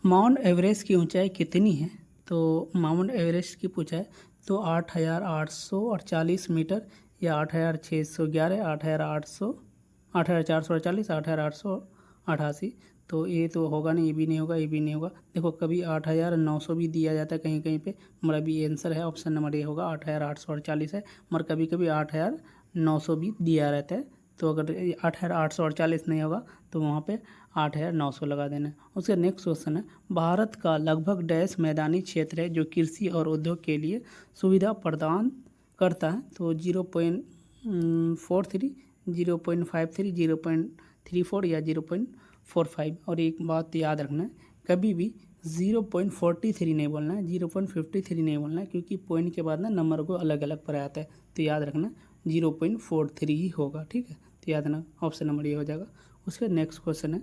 माउंट एवरेस्ट की ऊंचाई कितनी है? तो माउंट एवरेस्ट की ऊंचाई तो 8,848 मीटर, या 8,611, 8,448, 8,888। तो ये तो होगा नहीं, ये भी नहीं होगा, ये भी नहीं होगा। देखो कभी 8,900 भी दिया जाता है कहीं कहीं पे, हमारा भी आंसर है ऑप्शन नंबर ए होगा, 8,848 है, मगर कभी कभी 8,900 भी दिया रहता है। तो अगर 8,848 नहीं होगा तो वहाँ पे 8,900 लगा देना है। उसका नेक्स्ट क्वेश्चन है, भारत का लगभग डैश मैदानी क्षेत्र है जो कृषि और उद्योग के लिए सुविधा प्रदान करता है? तो 0.43, 0.53, 0.34, या 0.45। और एक बात याद रखना है, कभी भी 0.43 नहीं बोलना है, 0.53 नहीं बोलना है, क्योंकि पॉइंट के बाद ना नंबर को अलग अलग पर आता है, तो याद रखना 0.43 ही होगा, ठीक है। तो याद रखना ऑप्शन नंबर ये हो जाएगा। उसके नेक्स्ट क्वेश्चन है,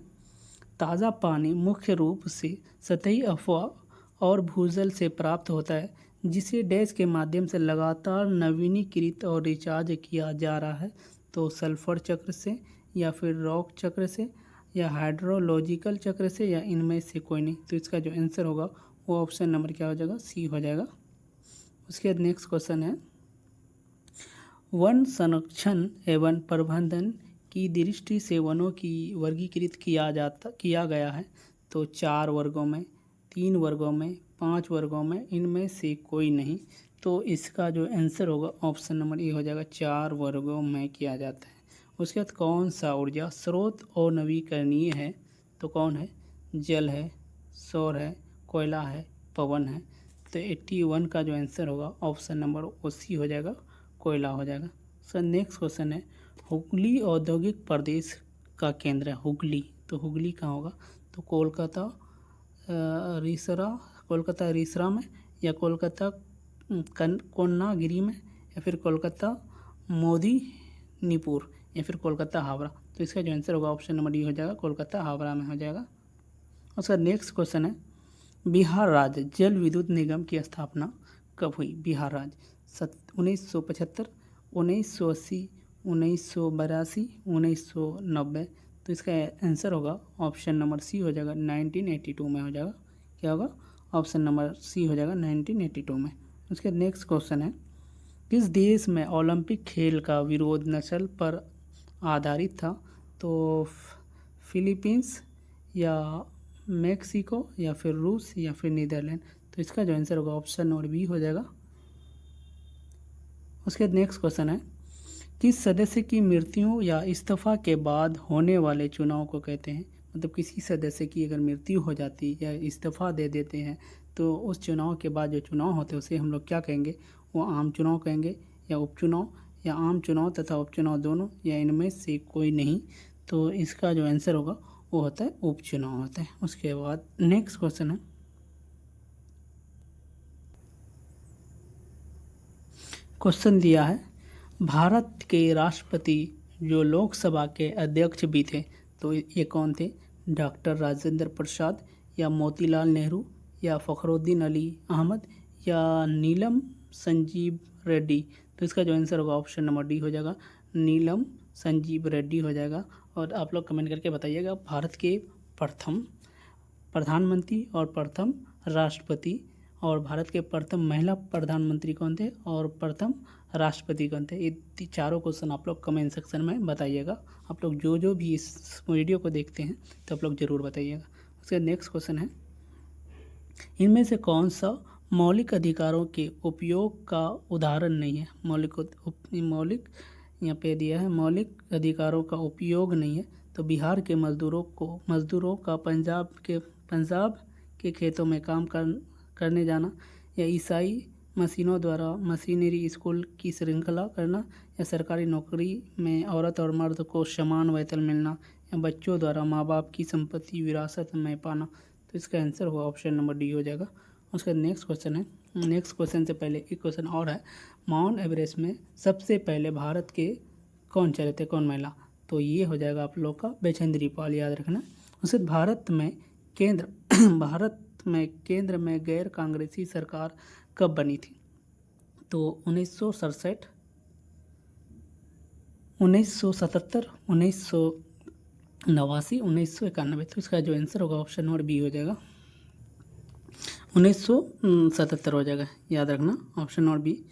ताज़ा पानी मुख्य रूप से सतही अफवाह और भूजल से प्राप्त होता है, जिसे डैश के माध्यम से लगातार नवीनीकृत और रिचार्ज किया जा रहा है। तो सल्फर चक्र से, या फिर रॉक चक्र से, या हाइड्रोलॉजिकल चक्र से, या इनमें से कोई नहीं। तो इसका जो आंसर होगा वो ऑप्शन नंबर क्या हो जाएगा, सी हो जाएगा। उसके नेक्स्ट क्वेश्चन है, वन संरक्षण एवं प्रबंधन की दृष्टि से वनों की वर्गीकृत किया गया है। तो 4 वर्गों में, 3 वर्गों में, 5 वर्गों में, इनमें से कोई नहीं। तो इसका जो आंसर होगा ऑप्शन नंबर ए हो जाएगा, 4 वर्गों में किया जाता है। उसके बाद कौन सा ऊर्जा स्रोत और नवीकरणीय है? तो कौन है? जल है, सौर है, कोयला है, पवन है। तो 81 का जो आंसर होगा ऑप्शन नंबर ओ सी हो जाएगा, कोयला हो जाएगा। सर नेक्स्ट क्वेश्चन है, हुगली औद्योगिक प्रदेश का केंद्र है। हुगली, तो हुगली कहाँ होगा? तो कोलकाता रिसरा में, या कोलकाता कोन्नागिरी में, या फिर कोलकाता मोदीनीपुर, या फिर कोलकाता हावड़ा। तो इसका जो आंसर होगा ऑप्शन नंबर डी हो जाएगा, कोलकाता हावड़ा में हो जाएगा। उसका नेक्स्ट क्वेश्चन है, बिहार राज्य जल विद्युत निगम की स्थापना कब हुई? बिहार राज्य 1975, 1980, 1982, 1990। तो इसका आंसर होगा ऑप्शन नंबर सी हो जाएगा, 1982 में हो जाएगा। क्या होगा? ऑप्शन नंबर सी हो जाएगा 1982 में। उसके नेक्स्ट क्वेश्चन है, किस देश में ओलंपिक खेल का विरोध नस्ल पर आधारित था? तो फिलीपींस, या मेक्सिको, या फिर रूस, या फिर नीदरलैंड। तो इसका जो आंसर होगा ऑप्शन नंबर बी हो जाएगा। उसके नेक्स्ट क्वेश्चन है, किस सदस्य की मृत्यु या इस्तीफा के बाद होने वाले चुनाव को कहते हैं? मतलब किसी सदस्य की अगर मृत्यु हो जाती है या इस्तीफा दे देते हैं, तो उस चुनाव के बाद जो चुनाव होते हैं उसे हम लोग क्या कहेंगे? वो आम चुनाव कहेंगे, या उपचुनाव, या आम चुनाव तथा उपचुनाव दोनों, या इनमें से कोई नहीं। तो इसका जो आंसर होगा वो होता है उपचुनाव होता है। उसके बाद नेक्स्ट क्वेश्चन है, क्वेश्चन दिया है, भारत के राष्ट्रपति जो लोकसभा के अध्यक्ष भी थे, तो ये कौन थे? डॉक्टर राजेंद्र प्रसाद, या मोतीलाल नेहरू, या फखरुद्दीन अली अहमद, या नीलम संजीव रेड्डी। तो इसका जो आंसर होगा ऑप्शन नंबर डी हो जाएगा, नीलम संजीव रेड्डी हो जाएगा। और आप लोग कमेंट करके बताइएगा भारत के प्रथम प्रधानमंत्री और प्रथम राष्ट्रपति, और भारत के प्रथम महिला प्रधानमंत्री कौन थे, और प्रथम राष्ट्रपति कौन थे? ये चारों क्वेश्चन आप लोग कमेंट सेक्शन में बताइएगा। आप लोग जो भी इस वीडियो को देखते हैं तो आप लोग ज़रूर बताइएगा। उसके नेक्स्ट क्वेश्चन है, इनमें से कौन सा मौलिक अधिकारों के उपयोग का उदाहरण नहीं है? मौलिक यहाँ पे दिया है, मौलिक अधिकारों का उपयोग नहीं है। तो बिहार के मजदूरों का पंजाब के खेतों में काम करने जाना, या ईसाई मशीनों द्वारा मशीनरी स्कूल की श्रृंखला करना, या सरकारी नौकरी में औरत और मर्द को समान वेतन मिलना, या बच्चों द्वारा माँ बाप की संपत्ति विरासत में पाना। तो इसका आंसर होगा ऑप्शन नंबर डी हो जाएगा। उसका नेक्स्ट क्वेश्चन है, नेक्स्ट क्वेश्चन से पहले एक क्वेश्चन और है, माउंट एवरेस्ट में सबसे पहले भारत के कौन चढ़े थे, कौन महिला? तो ये हो जाएगा आप लोग का बछेंद्री पाल, याद रखना। उसके भारत में केंद्र में गैर कांग्रेसी सरकार कब बनी थी? तो 1967, 1977, 1989, 1991। तो इसका जो आंसर होगा ऑप्शन नंबर बी हो जाएगा, 1977 हो जाएगा, याद रखना ऑप्शन नंबर बी।